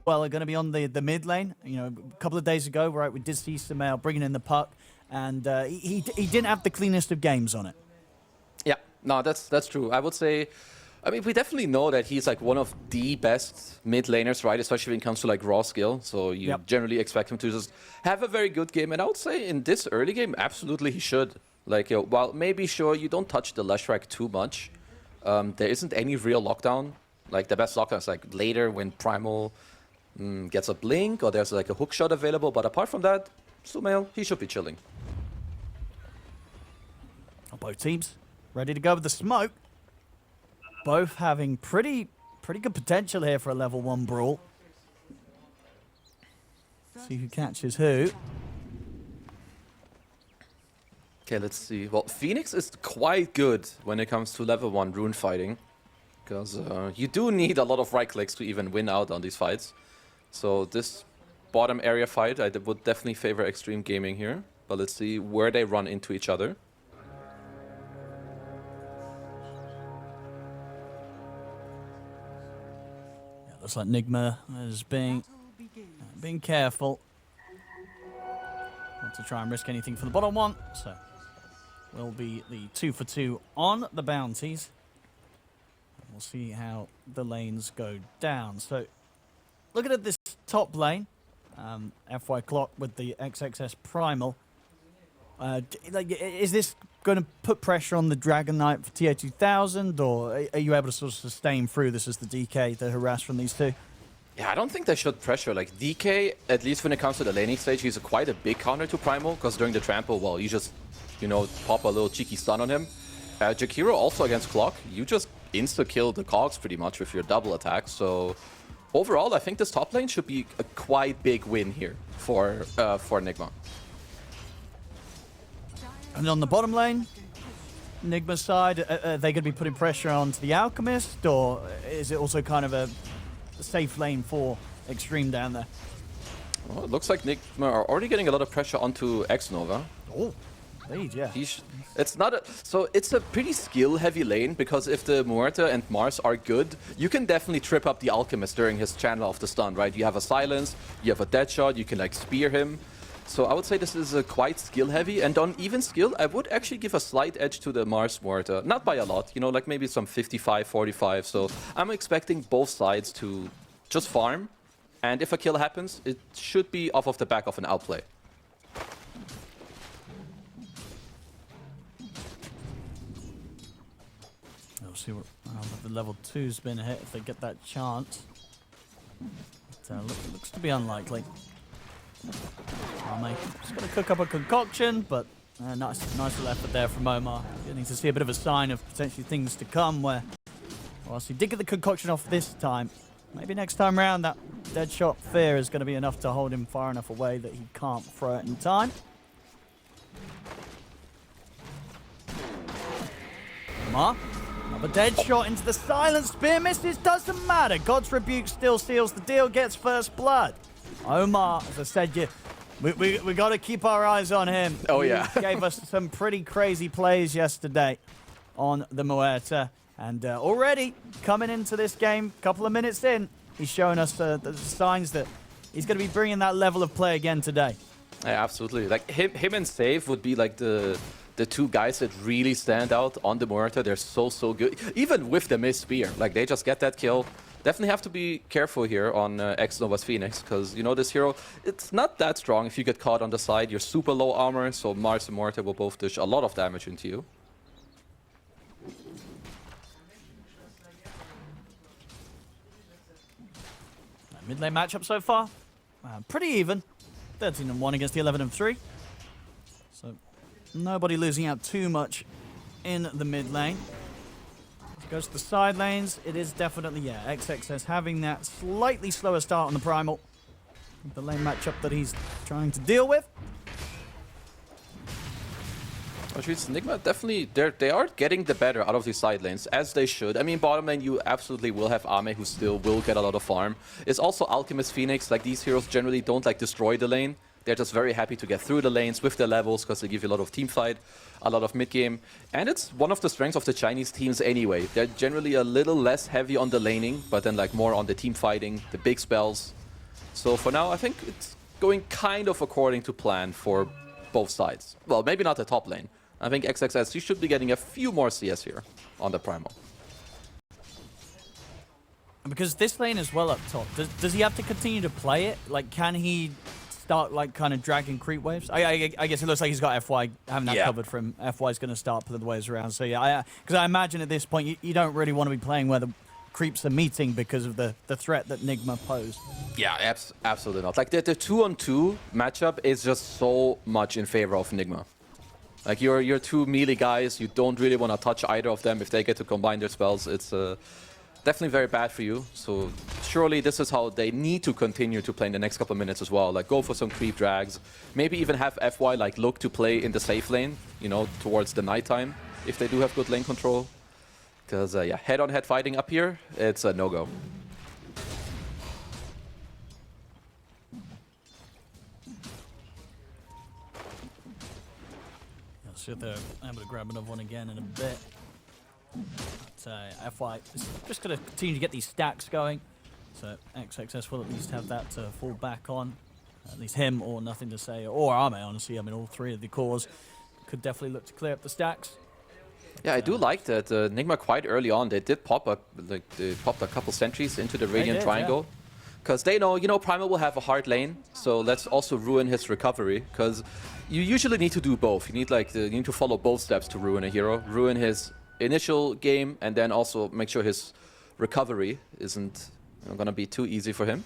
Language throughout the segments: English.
well are going to be on the mid lane. You know, a couple of days ago, right, we did see Sumail bringing in the puck, and he didn't have the cleanest of games on it. Yeah, no, that's true. I would say, I mean, we definitely know that he's like one of the best mid laners, right? Especially when it comes to like raw skill. So you generally expect him to just have a very good game. And I would say in this early game, absolutely he should. Like, you know, while maybe sure you don't touch the Leshrac too much, there isn't any real lockdown. Like the best lockdown is like later when Primal gets a blink or there's like a hook shot available. But apart from that, Sumail, he should be chilling. Both teams ready to go with the smoke. Both having pretty good potential here for a level 1 brawl. See who catches who. Okay, let's see. Well, Phoenix is quite good when it comes to level 1 rune fighting. Because you do need a lot of right clicks to even win out on these fights. So this bottom area fight, I would definitely favor Xtreme Gaming here. But let's see where they run into each other. Looks like Nigma is being careful not to try and risk anything for the bottom one. So will be the 2 for 2 on the bounties. And we'll see how the lanes go down. So looking at this top lane, FY Clock with the XXS Primal. Is this going to put pressure on the Dragon Knight for tier 2000, or are you able to sort of sustain through this as the DK, the harass from these two? Yeah, I don't think they should pressure. Like DK, at least when it comes to the laning stage, he's quite a big counter to Primal, because during the trample, well, you just, you know, pop a little cheeky stun on him. Jakiro also against Clock, you just insta-kill the cogs pretty much with your double attack. So overall, I think this top lane should be a quite big win here for Nigma. And on the bottom lane, Nigma's side, are they going to be putting pressure onto the Alchemist, or is it also kind of a safe lane for Xtreme down there? Well, it looks like Nigma are already getting a lot of pressure onto X-Nova. Oh, indeed, yeah. It's not a, so it's a pretty skill-heavy lane, because if the Muerta and Mars are good, you can definitely trip up the Alchemist during his channel of the stun, right? You have a silence, you have a dead shot, you can like spear him. So I would say this is quite skill-heavy, and on even skill, I would actually give a slight edge to the Mars Muerta. Not by a lot, you know, like maybe some 55, 45. So I'm expecting both sides to just farm, and if a kill happens, it should be off of the back of an outplay. We'll see what the level 2's been hit if they get that chance. But, looks to be unlikely. Mate, just got to cook up a concoction, but nice little effort there from Omar. Getting to see a bit of a sign of potentially things to come, where whilst he did get the concoction off this time, maybe next time round that dead shot fear is going to be enough to hold him far enough away that he can't throw it in time. Omar, another dead shot into the silent spear misses, doesn't matter. God's Rebuke still seals the deal, gets first blood. Omar, as I said, we got to keep our eyes on him. Oh, yeah. He gave us some pretty crazy plays yesterday on the Muerta. And already coming into this game, a couple of minutes in, he's showing us the signs that he's going to be bringing that level of play again today. Yeah, absolutely. Like him and Save would be like the two guys that really stand out on the Muerta. They're so good. Even with the missed spear, like they just get that kill. Definitely have to be careful here on X-Nova's Phoenix, because, you know, this hero, it's not that strong. If you get caught on the side, you're super low armor, so Mars and Muerta will both dish a lot of damage into you. Mid lane matchup so far, pretty even. 13-1 against the 11-3. So nobody losing out too much in the mid lane. Goes to the side lanes. It is definitely, yeah, XXS having that slightly slower start on the Primal. The lane matchup that he's trying to deal with. Nigma definitely, they are getting the better out of these side lanes, as they should. I mean, bottom lane, you absolutely will have Ame, who still will get a lot of farm. It's also Alchemist Phoenix. Like, these heroes generally don't, like, destroy the lane. They're just very happy to get through the lanes with their levels, because they give you a lot of team fight, a lot of mid-game. And it's one of the strengths of the Chinese teams anyway. They're generally a little less heavy on the laning, but then like more on the team fighting, the big spells. So for now, I think it's going kind of according to plan for both sides. Well, maybe not the top lane. I think XXS, you should be getting a few more CS here on the Primal. Because this lane is well up top, does he have to continue to play it? Like, can he start, like, kind of dragging creep waves? I guess it looks like he's got FY having that covered for him. FY's going to start putting the waves around. So, yeah, because I imagine at this point, you don't really want to be playing where the creeps are meeting because of the threat that Nigma posed. Yeah, absolutely not. Like, the 2-on-2 matchup is just so much in favor of Nigma. Like, you're two melee guys, you don't really want to touch either of them. If they get to combine their spells, it's definitely very bad for you. So surely this is how they need to continue to play in the next couple of minutes as well. Like, go for some creep drags. Maybe even have FY like look to play in the safe lane, you know, towards the nighttime, if they do have good lane control. Because, yeah, head-on-head fighting up here, it's a no-go. See if they're able to grab another one again in a bit. But FY is just going to continue to get these stacks going. So XXS will at least have that to fall back on. At least him, or Nothing to Say, or Arme, honestly. I mean, all three of the cores could definitely look to clear up the stacks. Yeah, I do like that Nigma quite early on, they did pop up, like they popped a couple sentries into the Radiant Triangle. Because they know, you know, Primal will have a hard lane, so let's also ruin his recovery. Because you usually need to do both. You need you need to follow both steps to ruin a hero. Ruin his initial game, and then also make sure his recovery isn't going to be too easy for him.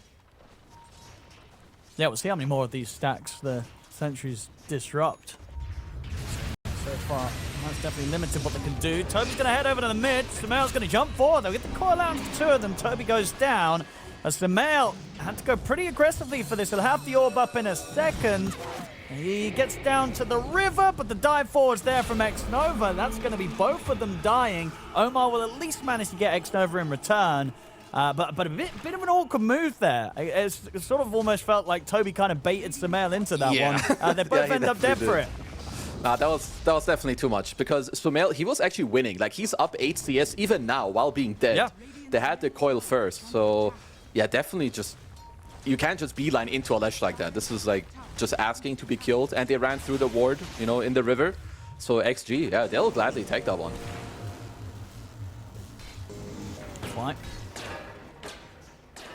Yeah, we'll see how many more of these stacks the sentries disrupt. So far, that's definitely limited what they can do. Toby's going to head over to the mid. Sumail's going to jump forward. They'll get the coil out to two of them. Toby goes down. As Sumail had to go pretty aggressively for this. He'll have the orb up in a second. He gets down to the river, but the dive forward's there from X-Nova. That's going to be both of them dying. Omar will at least manage to get X-Nova in return. But a bit of an awkward move there. It sort of almost felt like Toby kind of baited Sumail into that one. They both end up dead for it. That was definitely too much, because Sumail, he was actually winning. Like, he's up 8 CS even now while being dead. Yeah. They had the coil first, so yeah, definitely just, you can't just beeline into a ledge like that. This is like just asking to be killed, and they ran through the ward, you know, in the river. So XG, yeah, they'll gladly take that one. Fine.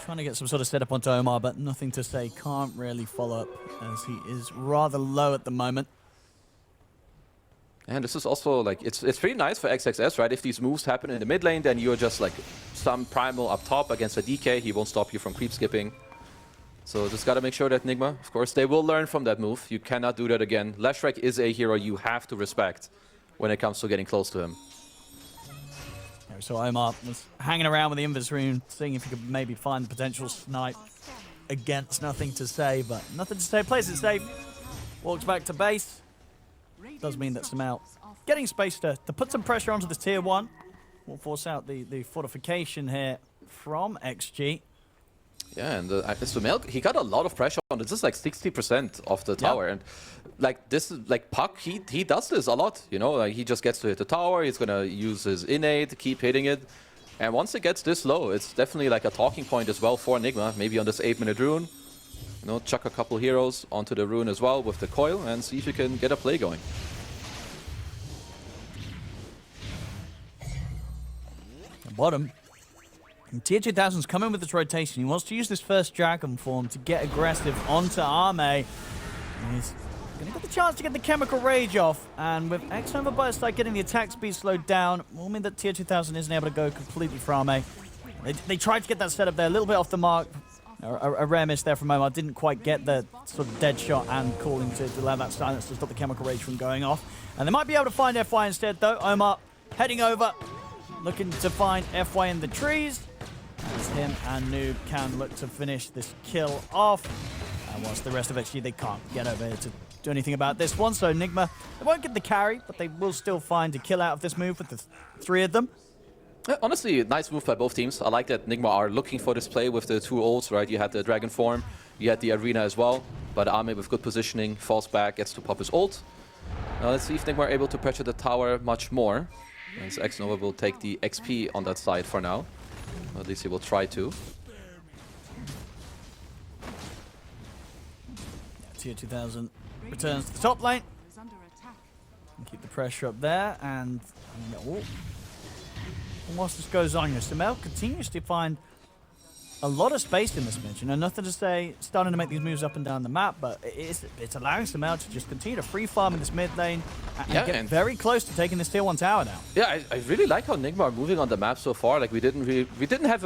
Trying to get some sort of setup onto Omar, but Nothing to Say can't really follow up, as he is rather low at the moment. And this is also, like, it's pretty nice for XXS, right? If these moves happen in the mid lane, then you're just, like, some Primal up top against a DK. He won't stop you from creep skipping. So just gotta make sure that Nigma, of course, they will learn from that move. You cannot do that again. Leshrac is a hero you have to respect when it comes to getting close to him. So Omar was hanging around with the Invis rune, seeing if he could maybe find the potential snipe against Nothing to Say, but Nothing to Say plays it safe. Walks back to base. Does mean that Sumail getting space to put some pressure onto this tier 1. Will force out the fortification here from XG. Yeah, and Sumail, he got a lot of pressure on it. This is like 60% of the tower. And like, this is like Puck, he does this a lot, you know, like he just gets to hit the tower, he's gonna use his innate to keep hitting it. And once it gets this low, it's definitely like a talking point as well for Nigma, maybe on this 8-minute rune. You know, chuck a couple heroes onto the rune as well with the coil and see if you can get a play going. Bottom. And Tier 2000's coming with this rotation. He wants to use this first Dragon form to get aggressive onto Arme. And he's going to get the chance to get the Chemical Rage off. And with X-Nova by his side getting the attack speed slowed down, will mean that Tier 2000 isn't able to go completely for Arme. They tried to get that setup there, a little bit off the mark. A rare miss there from Omar. Didn't quite get the sort of dead shot and calling to allow that silence to stop the Chemical Rage from going off. And they might be able to find FY instead, though. Omar heading over, looking to find FY in the trees. As him and Noob can look to finish this kill off. And whilst the rest of XG, they can't get over here to do anything about this one. So Nigma, they won't get the carry, but they will still find a kill out of this move with the 3 of them. Honestly, nice move by both teams. I like that Nigma are looking for this play with the 2 ults, right? You had the Dragon form, you had the Arena as well. But Arme with good positioning, falls back, gets to pop his ult. Now let's see if Nigma are able to pressure the tower much more. As X-Nova will take the XP on that side for now. Or at least he will try to. Tier 2000 returns to the top lane. And keep the pressure up there. And whilst this goes on, Samel continues to find a lot of space in this mid. You know, nothing to say, starting to make these moves up and down the map, but it's allowing Samel to just continue to free farm in this mid lane and get very close to taking this tier 1 tower now. Yeah, I really like how Nigma are moving on the map so far. Like we didn't have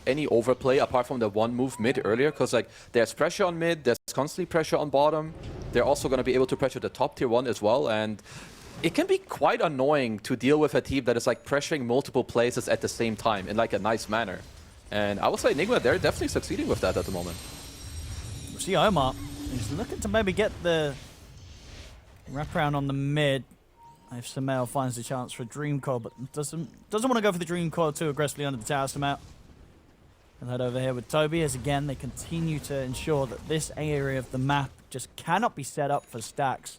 any overplay apart from the one move mid earlier, because like there's pressure on mid, there's constantly pressure on bottom. They're also going to be able to pressure the top tier 1 as well, and it can be quite annoying to deal with a team that is like pressuring multiple places at the same time in like a nice manner. And I would say Nigma, they're definitely succeeding with that at the moment. We see Omar. He's looking to maybe get the wraparound on the mid. If Samel finds the chance for a Dream Coil, but doesn't want to go for the Dream Coil too aggressively under the tower. Samel. And head over here with Toby, as again they continue to ensure that this area of the map just cannot be set up for stacks.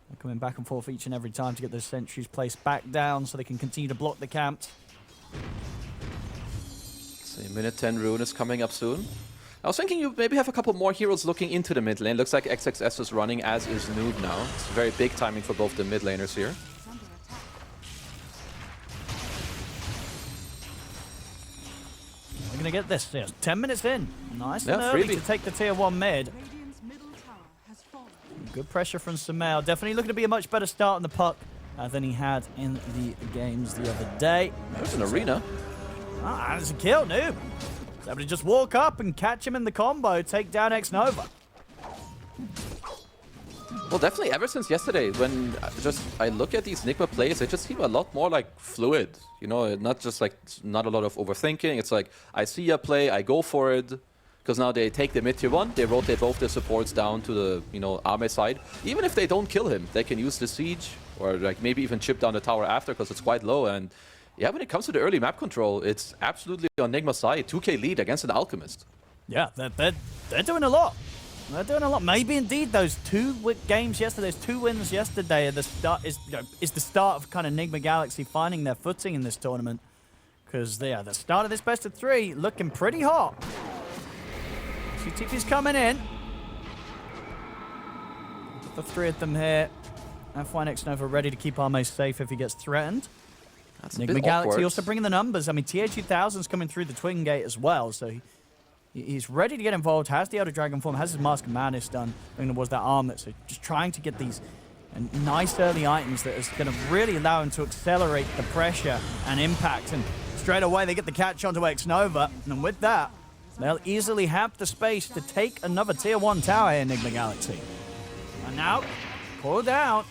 They're coming back and forth each and every time to get those sentries placed back down so they can continue to block the camps. A minute 10 rune is coming up soon. I was thinking you maybe have a couple more heroes looking into the mid lane. Looks like XXS is running, as is Noob now. It's very big timing for both the mid laners here. We're going to get this. Yes, 10 minutes in. Nice and early to take the tier 1 mid. Good pressure from Samel. Definitely looking to be a much better start on the puck than he had in the games the other day. There's an arena. Ah, there's a kill, Noob. He's able to just walk up and catch him in the combo, take down X-Nova. Well, definitely ever since yesterday, when I look at these Nigma plays, they just seem a lot more like fluid. You know, not just like, not a lot of overthinking. It's like, I see a play, I go for it. Because now they take the mid tier 1, they rotate both their supports down to the, you know, Ame side. Even if they don't kill him, they can use the siege, or like maybe even chip down the tower after, because it's quite low. And yeah, when it comes to the early map control, it's absolutely on Nigma's side. 2k lead against an Alchemist. Yeah, they're doing a lot. They're doing a lot. Maybe indeed those two games yesterday, those 2 wins yesterday, the start is the start of kind of Nigma Galaxy finding their footing in this tournament. Because the start of this best of 3 looking pretty hot. TP's coming in. The 3 of them here. F1 X-Nova ready to keep Ame safe if he gets threatened. That's Nigma Galaxy also bringing the numbers. I mean, Tier 2000's coming through the Twin Gate as well, so he's ready to get involved, has the Elder Dragon form, has his Mask of Madness done, bringing towards that armlet, so just trying to get these nice early items that is going to really allow him to accelerate the pressure and impact, and straight away they get the catch onto X-Nova, and with that, they'll easily have the space to take another Tier 1 tower here in Nigma Galaxy. And now, pull down.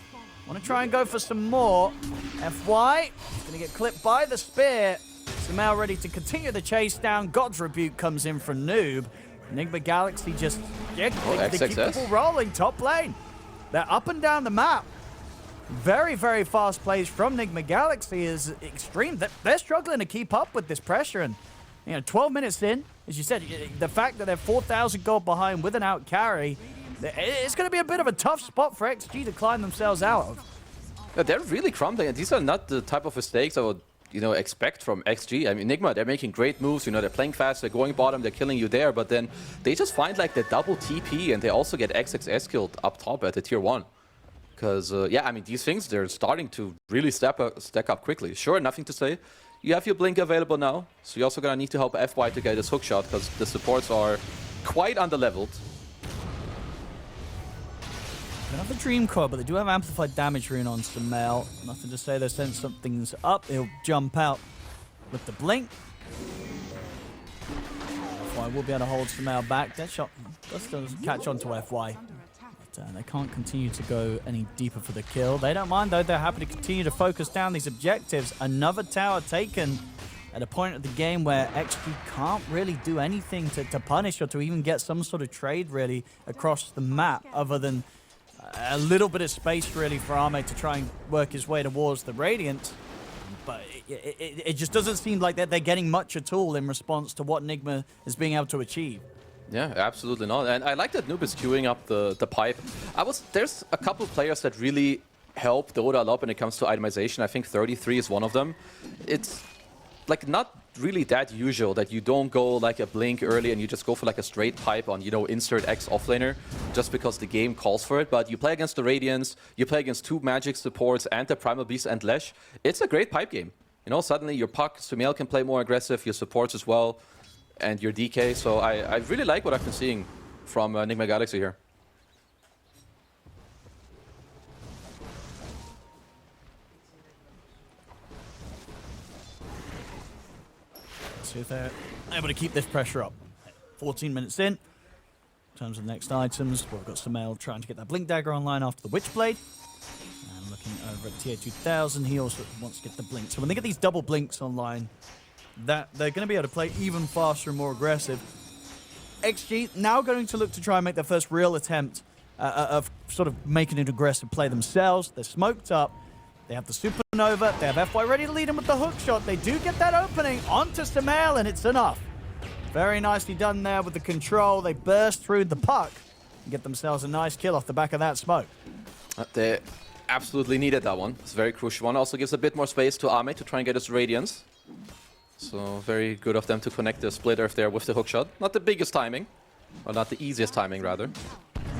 Want to try and go for some more. FY is going to get clipped by the spear. Samel ready to continue the chase down. God's Rebuke comes in from Noob. Nigma Galaxy just they keep the ball rolling top lane. They're up and down the map. Very, very fast plays from Nigma Galaxy is extreme. They're struggling to keep up with this pressure. And, you know, 12 minutes in, as you said, the fact that they're 4,000 gold behind with an out carry, it's going to be a bit of a tough spot for XG to climb themselves out of. Yeah, they're really crumbling, and these are not the type of mistakes I would, you know, expect from XG. I mean, Nigma, they're making great moves. You know, they're playing fast, they're going bottom, they're killing you there, but then they just find like the double TP, and they also get XXS killed up top at the tier 1. Because, yeah, I mean, these things, they're starting to really stack up quickly. Sure, nothing to say. You have your Blink available now, so you're also going to need to help FY to get his hook shot, because the supports are quite underleveled. They don't have the Dream Coil, but they do have Amplified Damage Rune on Samel. Nothing to say, they sense something's up. He'll jump out with the Blink. FY will be able to hold Samel back. That shot does catch on to FY. But they can't continue to go any deeper for the kill. They don't mind, though. They're happy to continue to focus down these objectives. Another tower taken at a point of the game where XG can't really do anything to punish or to even get some sort of trade, really, across the map, other than a little bit of space, really, for Ame to try and work his way towards the Radiant. But it just doesn't seem like that they're getting much at all in response to what Nigma is being able to achieve. Yeah, absolutely not. And I like that Noob is queuing up the pipe. There's a couple players that really help DOTA a lot when it comes to itemization. I think 33 is one of them. like not really that usual that you don't go like a blink early and you just go for like a straight pipe on, you know, insert X offlaner just because the game calls for it. But you play against the Radiants, you play against 2 Magic supports and the Primal Beast and Lesh. It's a great pipe game. You know, suddenly your Puck, Sumail can play more aggressive, your supports as well, and your DK. So I really like what I've been seeing from Nigma Galaxy here. See if they're able to keep this pressure up. 14 minutes in terms of the next items, we've got Sumail trying to get that Blink Dagger online after the Witchblade. And looking over at TA2000, he also wants to get the Blink. So when they get these double Blinks online, that they're going to be able to play even faster and more aggressive. XG now going to look to try and make their first real attempt of sort of making an aggressive play themselves. They're smoked up. They have the Supernova. They have FY ready to lead him with the hook shot. They do get that opening onto Sumail, and it's enough. Very nicely done there with the control. They burst through the Puck and get themselves a nice kill off the back of that smoke. They absolutely needed that one. It's a very crucial one. Also gives a bit more space to Ame to try and get his Radiance. So very good of them to connect the splitter there with the hook shot. Not the biggest timing, or not the easiest timing, rather.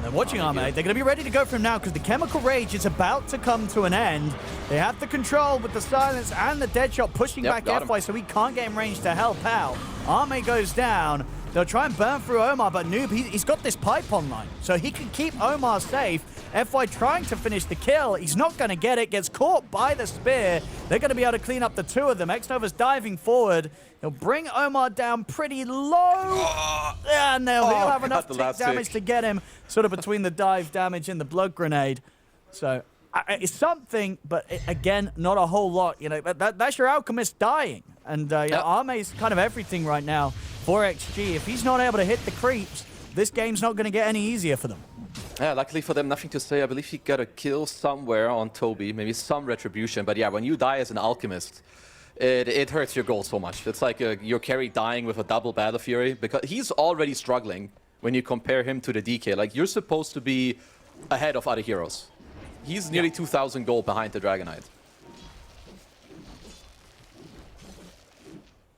They're watching Ame. They're going to be ready to go for him now because the Chemical Rage is about to come to an end. They have the control with the silence and the dead shot pushing back FY, so he can't get in range to help out. Ame goes down. They'll try and burn through Omar, but Noob, he's got this pipe online, so he can keep Omar safe. FY trying to finish the kill. He's not going to get it. Gets caught by the spear. They're going to be able to clean up the 2 of them. Xnova's diving forward. He'll bring Omar down pretty low. And he'll have enough tick damage to get him sort of between the dive damage and the blood grenade. So it's something, but again, not a whole lot. You know, that's your Alchemist dying. And you know, Ame's kind of everything right now for XG. If he's not able to hit the creeps, this game's not going to get any easier for them. Yeah, luckily for them, nothing to say. I believe he got a kill somewhere on Toby, maybe some retribution. But yeah, when you die as an Alchemist, it hurts your goal so much. It's like your carry dying with a double Battle Fury, because he's already struggling when you compare him to the DK. Like, you're supposed to be ahead of other heroes. He's nearly 2,000 gold behind the Dragon Knight.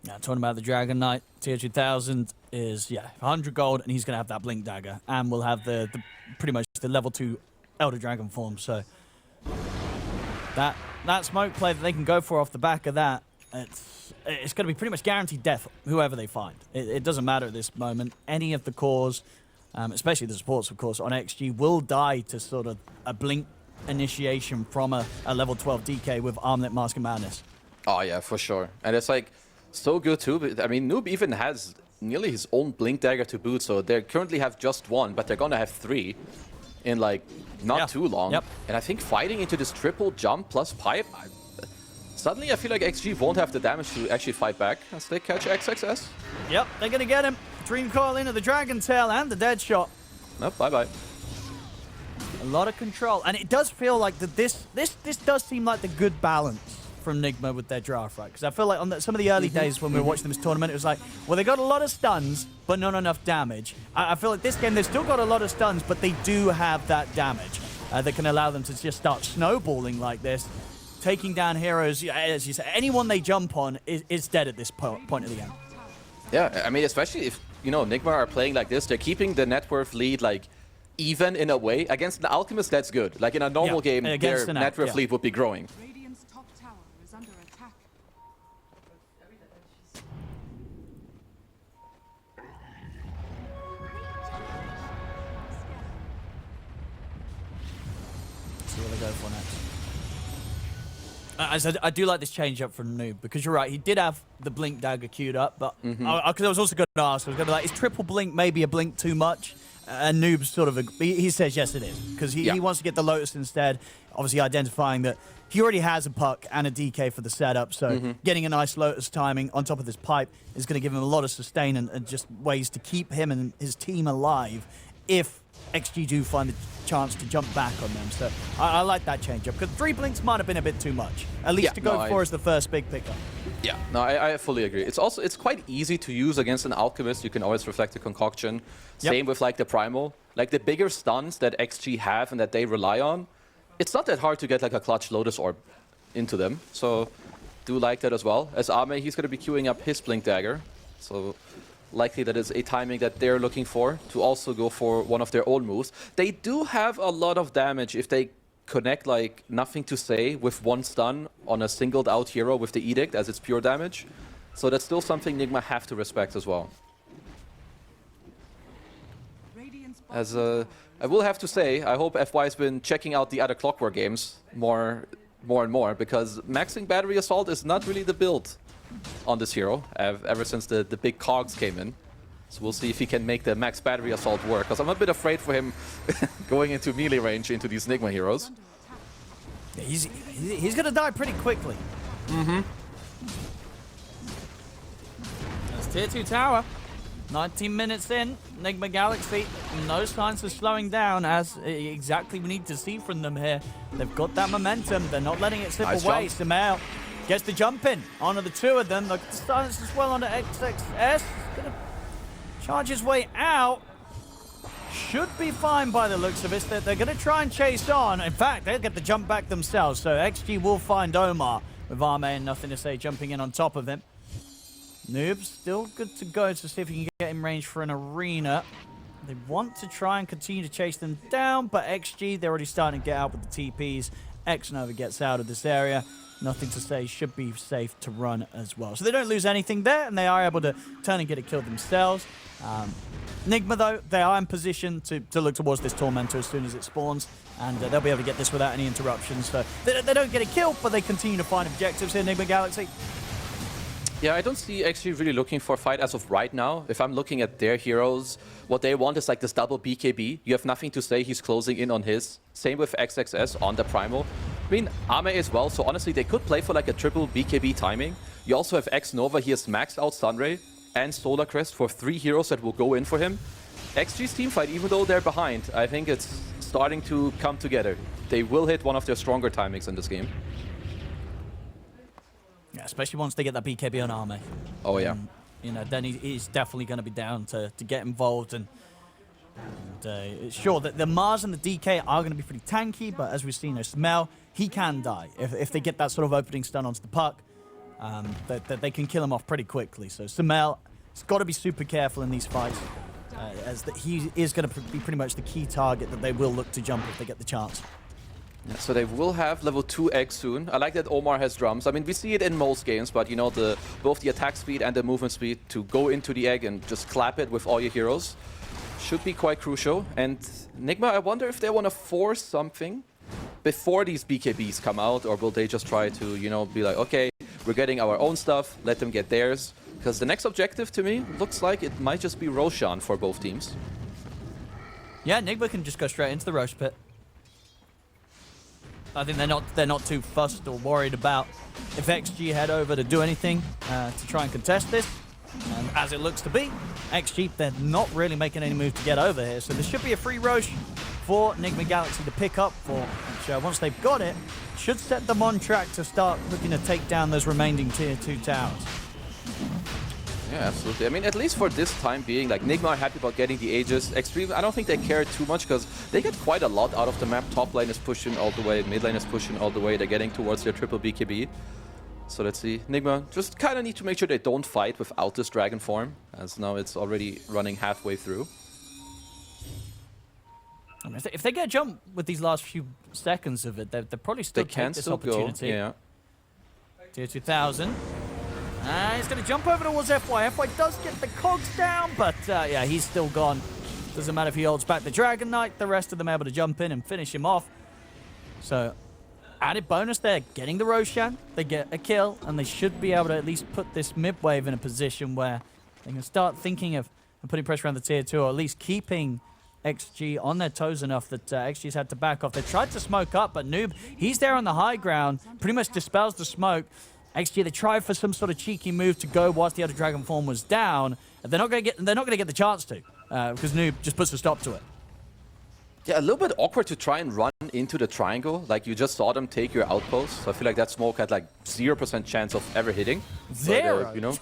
Now, talking about the Dragon Knight, tier 2000 is, 100 gold, and he's going to have that Blink Dagger, and will have the pretty much the level 2 Elder Dragon form. So that smoke play that they can go for off the back of that, it's going to be pretty much guaranteed death, whoever they find. It doesn't matter at this moment. Any of the cores, especially the supports, of course, on XG, will die to sort of a Blink initiation from a level 12 DK with Armlet Mask of Madness. Oh, yeah, for sure. And it's like so good, too. But, I mean, Noob even has nearly his own Blink Dagger to boot, so they currently have just 1, but they're going to have 3 in, like, not too long. And I think fighting into this triple jump plus pipe, suddenly I feel like XG won't have the damage to actually fight back as they catch XXS. Yep, they're going to get him. Dream Coil into the Dragon Tail and the Dead Shot. Nope, bye-bye. A lot of control. And it does feel like that this does seem like the good balance from Nigma with their draft, right? Because I feel like on some of the early days when we were watching this tournament, it was like, well, they got a lot of stuns, but not enough damage. I feel like this game, they've still got a lot of stuns, but they do have that damage that can allow them to just start snowballing like this, taking down heroes. As you say, anyone they jump on is dead at this point of the game. Yeah, I mean, especially if, you know, Nigma are playing like this, they're keeping the net worth lead, like, even in a way. Against the Alchemist, that's good. Like, in a normal game, their net worth lead would be growing. What they go for next. I do like this change up from Noob, because you're right, he did have the Blink Dagger queued up, but because I was also going to ask, I was going to be like, is triple Blink maybe a Blink too much? And Noob's sort of, he says yes it is, because he wants to get the Lotus instead, obviously identifying that he already has a Puck and a DK for the setup, so getting a nice Lotus timing on top of this pipe is going to give him a lot of sustain and just ways to keep him and his team alive if XG do find the chance to jump back on them. So I like that change up, because 3 Blinks might have been a bit too much, at least to go for as the first big pickup. Yeah, no, I fully agree. It's quite easy to use against an Alchemist. You can always reflect the concoction. Same with like the Primal. Like the bigger stuns that XG have and that they rely on, it's not that hard to get like a clutch Lotus Orb into them. So do like that as well. As Ame, he's going to be queuing up his Blink Dagger. So likely that is a timing that they're looking for to also go for one of their own moves. They do have a lot of damage if they connect like Nothing to Say with one stun on a singled out hero with the Edict as it's pure damage. So that's still something Nigma have to respect as well. As I will have to say, I hope FY has been checking out the other Clockwork games more and more, because maxing Battery Assault is not really the build on this hero ever since the big cogs came in. So we'll see if he can make the max Battery Assault work, because I'm a bit afraid for him going into melee range into these Nigma heroes. Yeah, he's going to die pretty quickly. Mm-hmm. That's tier 2 tower. 19 minutes in, Nigma Galaxy, no signs of slowing down, as exactly we need to see from them here. They've got that momentum, they're not letting it slip away. Sumail gets the jump in onto the two of them. The silence as well onto XXS. Gonna charge his way out. Should be fine by the looks of it. They're going to try and chase on. In fact, they'll get the jump back themselves. So XG will find Omar with Ame and Nothing to Say jumping in on top of him. Noob still good to go to see if he can get in range for an arena. They want to try and continue to chase them down, but XG, they're already starting to get out with the TPs. Xnova gets out of this area. Nothing to Say should be safe to run as well. So they don't lose anything there, and they are able to turn and get it killed themselves. Nigma, though, they are in position to look towards this Tormentor as soon as it spawns, and they'll be able to get this without any interruptions. So they don't get it killed, but they continue to find objectives here, Nigma Galaxy. Yeah, I don't see XG really looking for a fight as of right now. If I'm looking at their heroes, what they want is like this double BKB. You have Nothing to Say, he's closing in on his. Same with XXS on the Primal. I mean, Ame as well, so honestly, they could play for like a triple BKB timing. You also have Xnova, he has maxed out Sunray and Solar Crest for 3 heroes that will go in for him. XG's teamfight, even though they're behind, I think it's starting to come together. They will hit one of their stronger timings in this game. Yeah, especially once they get that BKB on Ame. Oh, yeah. You know, then he's definitely going to be down to get involved. And sure, the MOUZ and the DK are going to be pretty tanky, but as we've seen, Smell, he can die. If they get that sort of opening stun onto the puck, that they can kill him off pretty quickly. So Smell has got to be super careful in these fights, as he is going to be pretty much the key target that they will look to jump if they get the chance. Yeah, so they will have level 2 egg soon. I like that Omar has drums. I mean, we see it in most games, but you know, both the attack speed and the movement speed to go into the egg and just clap it with all your heroes should be quite crucial. And Nigma, I wonder if they want to force something before these BKBs come out, or will they just try to, you know, be like, okay, we're getting our own stuff, let them get theirs. Because the next objective to me looks like it might just be Roshan for both teams. Yeah, Nigma can just go straight into the Rosh pit. I think they're not too fussed or worried about if XG head over to do anything to try and contest this. And as it looks to be, XG, they're not really making any move to get over here. So there should be a free Rosh for Nigma Galaxy to pick up for, which once they've got it, should set them on track to start looking to take down those remaining tier 2 towers. Yeah, absolutely. I mean, at least for this time being, like, Nigma are happy about getting the Aegis. Xtreme, I don't think they care too much because they get quite a lot out of the map. Top lane is pushing all the way, mid lane is pushing all the way. They're getting towards their triple BKB. So let's see. Nigma just kind of need to make sure they don't fight without this dragon form, as now it's already running halfway through. I mean, if they get a jump with these last few seconds of it, they're probably still take this opportunity. Go, yeah. Tier 2000. He's going to jump over towards FY. FY does get the cogs down, but yeah, he's still gone. Doesn't matter if he holds back the Dragon Knight. The rest of them able to jump in and finish him off. So, added bonus there, getting the Roshan. They get a kill, and they should be able to at least put this mid-wave in a position where they can start thinking of putting pressure on the tier 2, or at least keeping XG on their toes enough that XG's had to back off. They tried to smoke up, but Noob, he's there on the high ground, pretty much dispels the smoke. XG, they tried for some sort of cheeky move to go whilst the other dragon form was down. They're not going to get the chance to, because Noob just puts a stop to it. Yeah, a little bit awkward to try and run into the triangle. Like, you just saw them take your outpost. So I feel like that smoke had like 0% chance of ever hitting. Zero? But, you know,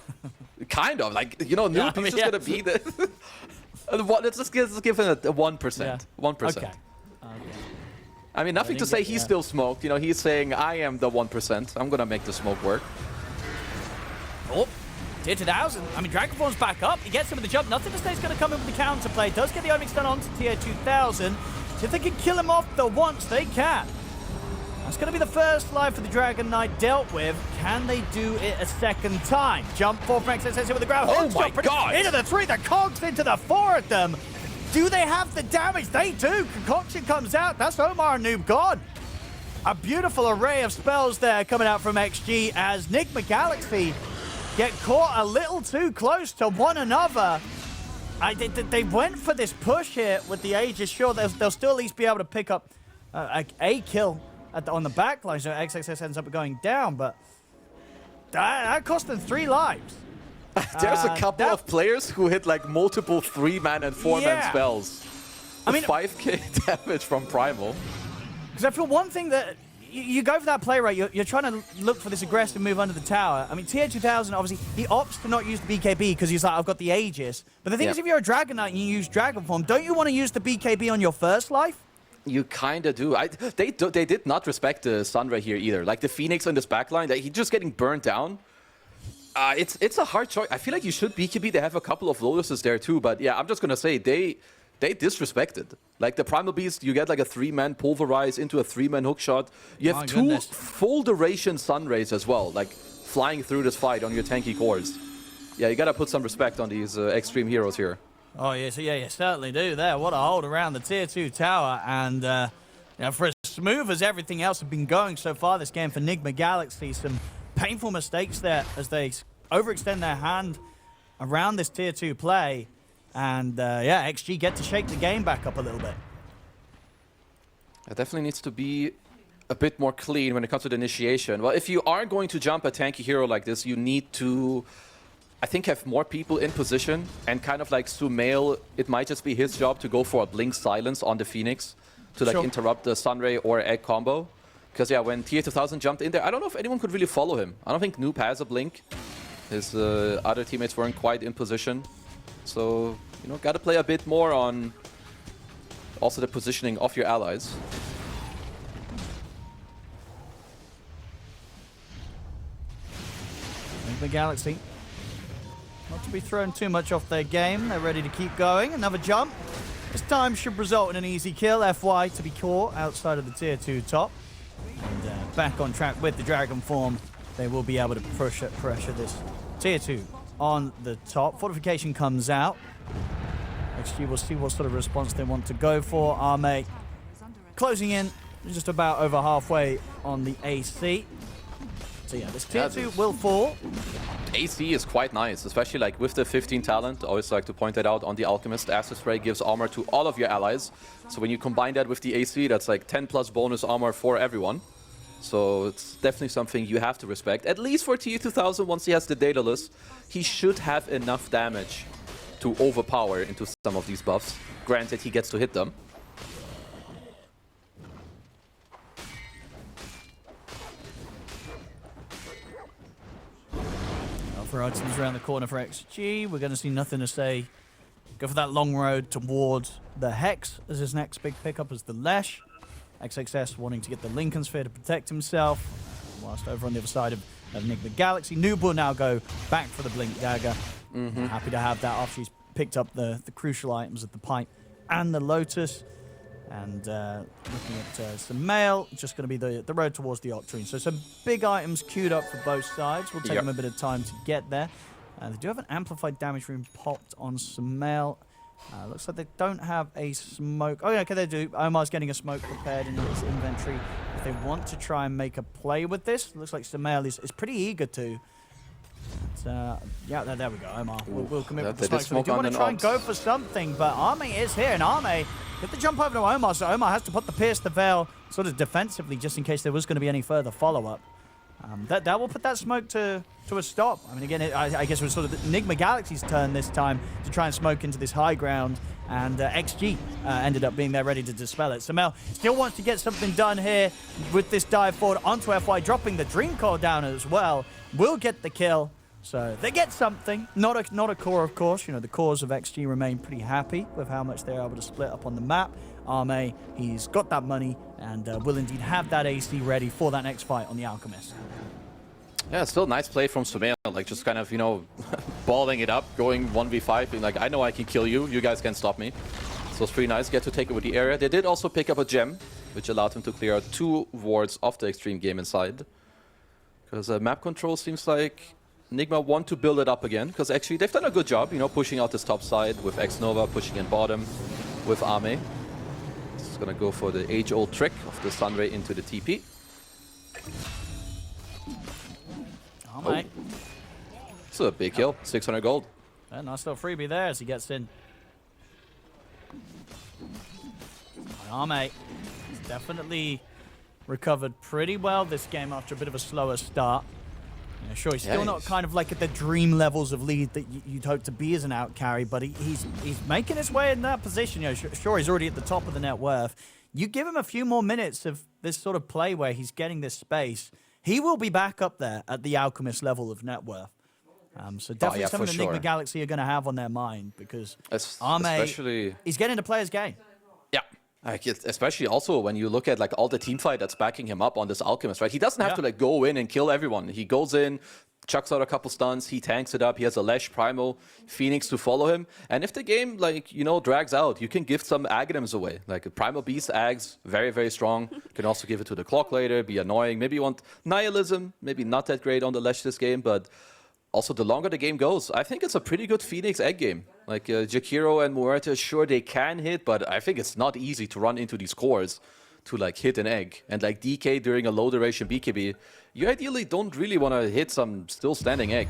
kind of. Like, you know, Noob, he's just going to be the... let's just give him a 1%. Yeah. 1%. Okay. I mean, Nothing to Say, he's still smoked. You know, he's saying, I am the 1%. I'm going to make the smoke work. Oh, Tier 2000. I mean, Dragonform's back up. He gets him with the jump. Nothing to say is going to come in with the counterplay. Does get the Omix done onto Tier 2000. If they can kill him off the once, they can. That's going to be the first life for the Dragon Knight dealt with. Can they do it a second time? Jump 4 from XSS here with the ground. Oh my God! Into the 3, the cogs into the 4 of them. Do they have the damage? They do. Concoction comes out. That's Omar and Noob gone. A beautiful array of spells there coming out from XG as Nigma Galaxy get caught a little too close to one another. They went for this push here with the Aegis. Sure, they'll still at least be able to pick up a kill on the back line, so XXS ends up going down, but that cost them 3 lives. There's a couple of players who hit like multiple 3-man and 4-man spells. I mean, 5k damage from Primal. Because I feel one thing that you go for that play, right? You're trying to look for this aggressive move under the tower. I mean, Tier 2000, obviously, he opts to not use the BKB because he's like, I've got the Aegis. But the thing is, if you're a Dragon Knight and you use Dragon Form, don't you want to use the BKB on your first life? You kind of do. They did not respect the Sunray here either. Like the Phoenix on this backline, he's just getting burnt down. It's a hard choice. I feel like you should BKB. They have a couple of Lotuses there too. But yeah, I'm just going to say they disrespected. Like the Primal Beast, you get like a 3-man pulverize into a 3-man hookshot. You have 2 full duration Sunrays as well, like flying through this fight on your tanky cores. Yeah, you got to put some respect on these extreme heroes here. Oh, yeah, so yeah, you certainly do there. What a hold around the Tier 2 tower. And you know, for as smooth as everything else has been going so far this game for Nigma Galaxy, some painful mistakes there as they overextend their hand around this Tier 2 play. And yeah, XG get to shake the game back up a little bit. It definitely needs to be a bit more clean when it comes to the initiation. Well, if you are going to jump a tanky hero like this, you need to, I think, have more people in position, and kind of like Sumail, it might just be his job to go for a Blink Silence on the Phoenix to like interrupt the Sunray or Egg combo. Because yeah, when Tier 2000 jumped in there, I don't know if anyone could really follow him. I don't think Noob has a Blink. His other teammates weren't quite in position. So, you know, gotta play a bit more on also the positioning of your allies. The Galaxy, not to be thrown too much off their game. They're ready to keep going. Another jump. This time should result in an easy kill. FY to be caught outside of the Tier 2 top. And back on track with the Dragon Form. They will be able to pressure this Tier 2 on the top. Fortification comes out. XG will see what sort of response they want to go for. Arme closing in just about over halfway on the AC. So yeah, this Tier 2 will fall. AC is quite nice, especially like with the 15 talent. I always like to point that out on the Alchemist. Acid Spray gives armor to all of your allies. So when you combine that with the AC, that's like 10 plus bonus armor for everyone. So it's definitely something you have to respect. At least for Tier 2000, once he has the Daedalus, he should have enough damage to overpower into some of these buffs. Granted, he gets to hit them. For items around the corner for XG, we're going to see nothing to say. Go for that long road towards the Hex as his next big pickup as the Lesh. XXS wanting to get the Lincoln Sphere to protect himself. Whilst over on the other side of Nigma Galaxy, Noob will now go back for the Blink Dagger. Happy to have that after he's picked up the crucial items of the Pipe and the Lotus. And looking at some mail, just going to be the road towards the Octarine. So some big items queued up for both sides. Will take them a bit of time to get there. They do have an amplified damage rune popped on some mail. Looks like they don't have a smoke. Oh yeah, okay, they do. Omar's getting a smoke prepared in his inventory. If they want to try and make a play with this, looks like Sumail is pretty eager to. Yeah, there we go. Omar will commit with the smoke. So they do want to try and go for something, but Arme is here, and Arme get the jump over to Omar, so Omar has to put the Pierce the Veil sort of defensively just in case there was going to be any further follow-up. That will put that smoke to a stop. I mean, again, I guess it was sort of Nigma Galaxy's turn this time to try and smoke into this high ground, and XG ended up being there ready to dispel it. Sumail still wants to get something done here with this dive forward onto FY, dropping the Dream Core down as well. Will get the kill. So they get something, not a core, of course. You know, the cores of XG remain pretty happy with how much they're able to split up on the map. Arme, he's got that money and will indeed have that AC ready for that next fight on the Alchemist. Yeah, still nice play from Sumail, like just kind of, you know, balling it up, going 1v5, being like, I know I can kill you, you guys can't stop me. So it's pretty nice, get to take over the area. They did also pick up a gem, which allowed them to clear out 2 wards of the Xtreme game inside. Because map control seems like Nigma want to build it up again, because actually they've done a good job, you know, pushing out this top side with X-Nova, pushing in bottom with Ame. It's gonna go for the age-old trick of the Sunray into the TP. Oh. It's a big kill, 600 gold. A nice little freebie there as he gets in. Ame he's definitely recovered pretty well this game after a bit of a slower start. You know, sure, he's still not kind of like at the dream levels of lead that you'd hope to be as an out carry, but he's making his way in that position. You know, sure, he's already at the top of the net worth. You give him a few more minutes of this sort of play where he's getting this space, he will be back up there at the Alchemist level of net worth. So definitely something that Nigma Galaxy are going to have on their mind, because Ame, he's getting to play his game. Yeah. Like especially also when you look at like all the team fight that's backing him up on this Alchemist, right? He doesn't have to like go in and kill everyone. He goes in, chucks out a couple stuns, he tanks it up, he has a Lesh, Primal, Phoenix to follow him. And if the game, like, you know, drags out, you can give some Aghanims away. Like a Primal Beast, Ags, very, very strong. You can also give it to the Clock later, be annoying. Maybe you want Nihilism, maybe not that great on the Lesh this game, but also the longer the game goes, I think it's a pretty good Phoenix egg game. Like Jakiro and Muerta, sure they can hit, but I think it's not easy to run into these cores to like hit an egg. And like DK during a low duration BKB, you ideally don't really want to hit some still standing egg.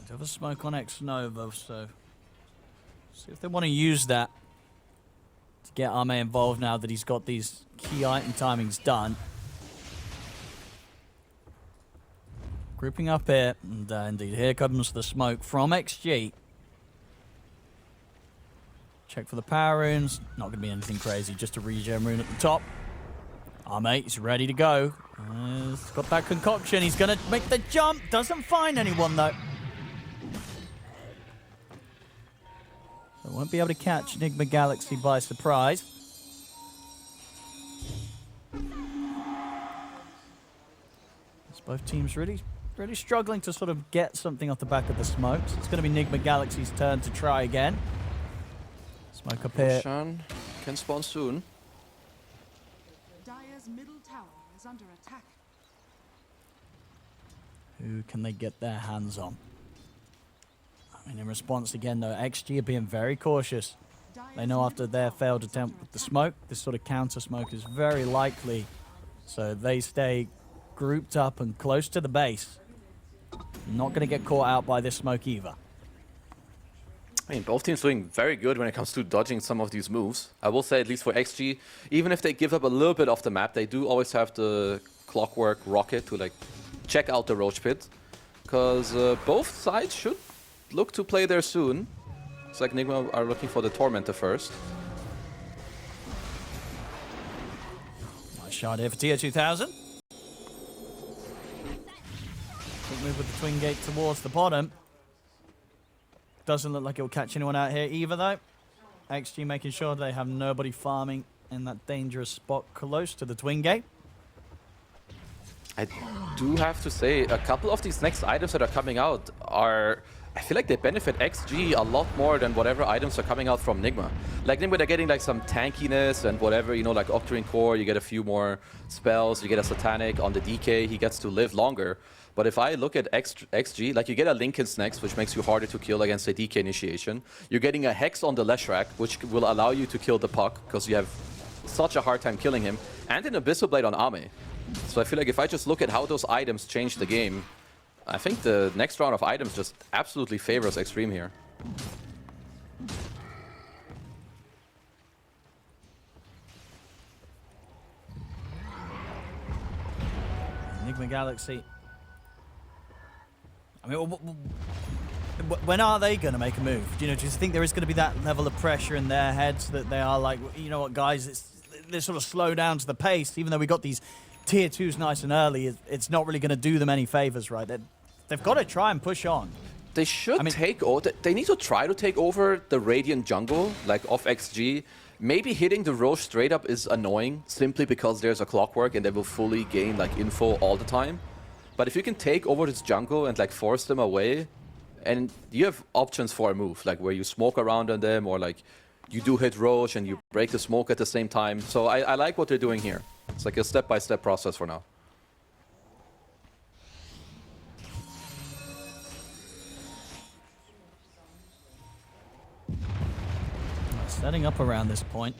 Do have a smoke on X-Nova, so see if they want to use that to get Ame involved now that he's got these key item timings done. Grouping up here, and indeed, here comes the smoke from XG. Check for the power runes. Not going to be anything crazy, just a regen rune at the top. Ame is ready to go. He's got that concoction. He's going to make the jump. Doesn't find anyone, though. So won't be able to catch Nigma Galaxy by surprise. As both teams really struggling to sort of get something off the back of the smokes. It's going to be Nigma Galaxy's turn to try again. Smoke up here. Roshan can spawn soon. Dire's middle tower is under attack. Who can they get their hands on? I mean, in response again, though, XG are being very cautious. They know after their failed attempt with the smoke, this sort of counter smoke is very likely. So they stay grouped up and close to the base. Not going to get caught out by this smoke either. I mean, both teams doing very good when it comes to dodging some of these moves. I will say, at least for XG, even if they give up a little bit off the map, they do always have the Clockwork Rocket to like check out the Roach Pit. Because both sides should look to play there soon. It's like Nigma are looking for the Tormentor first. Nice shot here for Tier 2000. Quick move with the twin gate towards the bottom. Doesn't look like it will catch anyone out here either, though. XG making sure they have nobody farming in that dangerous spot close to the twin gate. I do have to say, a couple of these next items that are coming out are... I feel like they benefit XG a lot more than whatever items are coming out from Nigma. Like Nigma, they're getting like some tankiness and whatever, you know, like Octarine Core, you get a few more spells, you get a Satanic on the DK, he gets to live longer. But if I look at XG, like you get a Linken's next, which makes you harder to kill against a DK initiation. You're getting a Hex on the Leshrac, which will allow you to kill the Puck, because you have such a hard time killing him, and an Abyssal Blade on Ame. So I feel like if I just look at how those items change the game, I think the next round of items just absolutely favors Xtreme here. Nigma Galaxy. I mean, when are they going to make a move? Do you think there is going to be that level of pressure in their heads that they are like, you know what, guys, they sort of slow down to the pace, even though we got these Tier 2s nice and early, it's not really going to do them any favors, right? they've got to try and push on. They should take over. They need to try to take over the Radiant jungle, like off XG. Maybe hitting the Roche straight up is annoying, simply because there's a clockwork and they will fully gain like info all the time. But if you can take over this jungle and like force them away, and you have options for a move, like where you smoke around on them, or like you do hit Roche and you break the smoke at the same time. So I like what they're doing here. It's like a step-by-step process for now. Setting up around this point.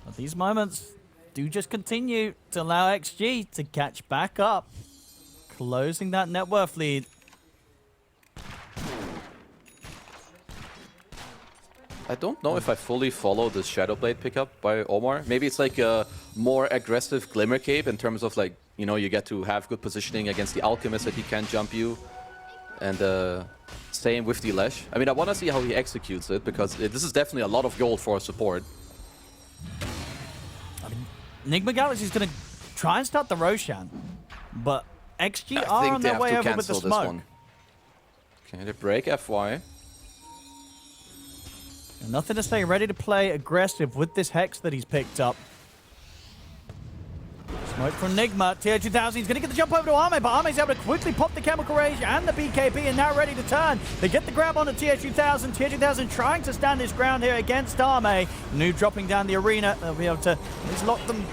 But these moments do just continue to allow XG to catch back up, closing that net worth lead. I don't know if I fully follow the Shadowblade pickup by Omar. Maybe it's like a more aggressive Glimmer Cape in terms of like, you know, you get to have good positioning against the Alchemist that he can't jump you. And same with the Lesh. I mean, I want to see how he executes it, because this is definitely a lot of gold for a support. I mean, Nigma Galaxy is going to try and start the Roshan, but XG are on their way over with the smoke. Okay, they break FY. And nothing to say, ready to play aggressive with this Hex that he's picked up. Smoke from Nigma, TO2000, he's going to get the jump over to Arme, but Arme's able to quickly pop the Chemical Rage and the BKB, and now ready to turn. They get the grab on the TO2000, TO2000 trying to stand his ground here against Arme. Noob dropping down the arena, they'll be able to lock them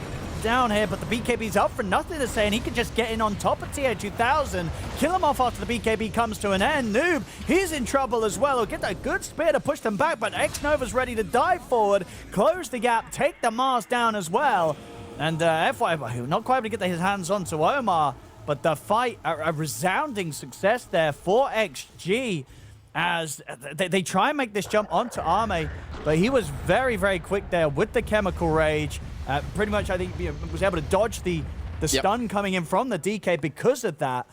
down here, but the BKB's up for nothing to say, and he can just get in on top of TO2000, kill him off after the BKB comes to an end. Noob, he's in trouble as well. He'll get that good spear to push them back, but X-Nova's ready to dive forward, close the gap, take the MOUZ down as well. And FY, not quite able to get his hands on to Omar, but the fight, a resounding success there for XG as they try and make this jump onto Arme, but he was very, very quick there with the Chemical Rage. Pretty much, I think, was able to dodge the stun coming in from the DK because of that.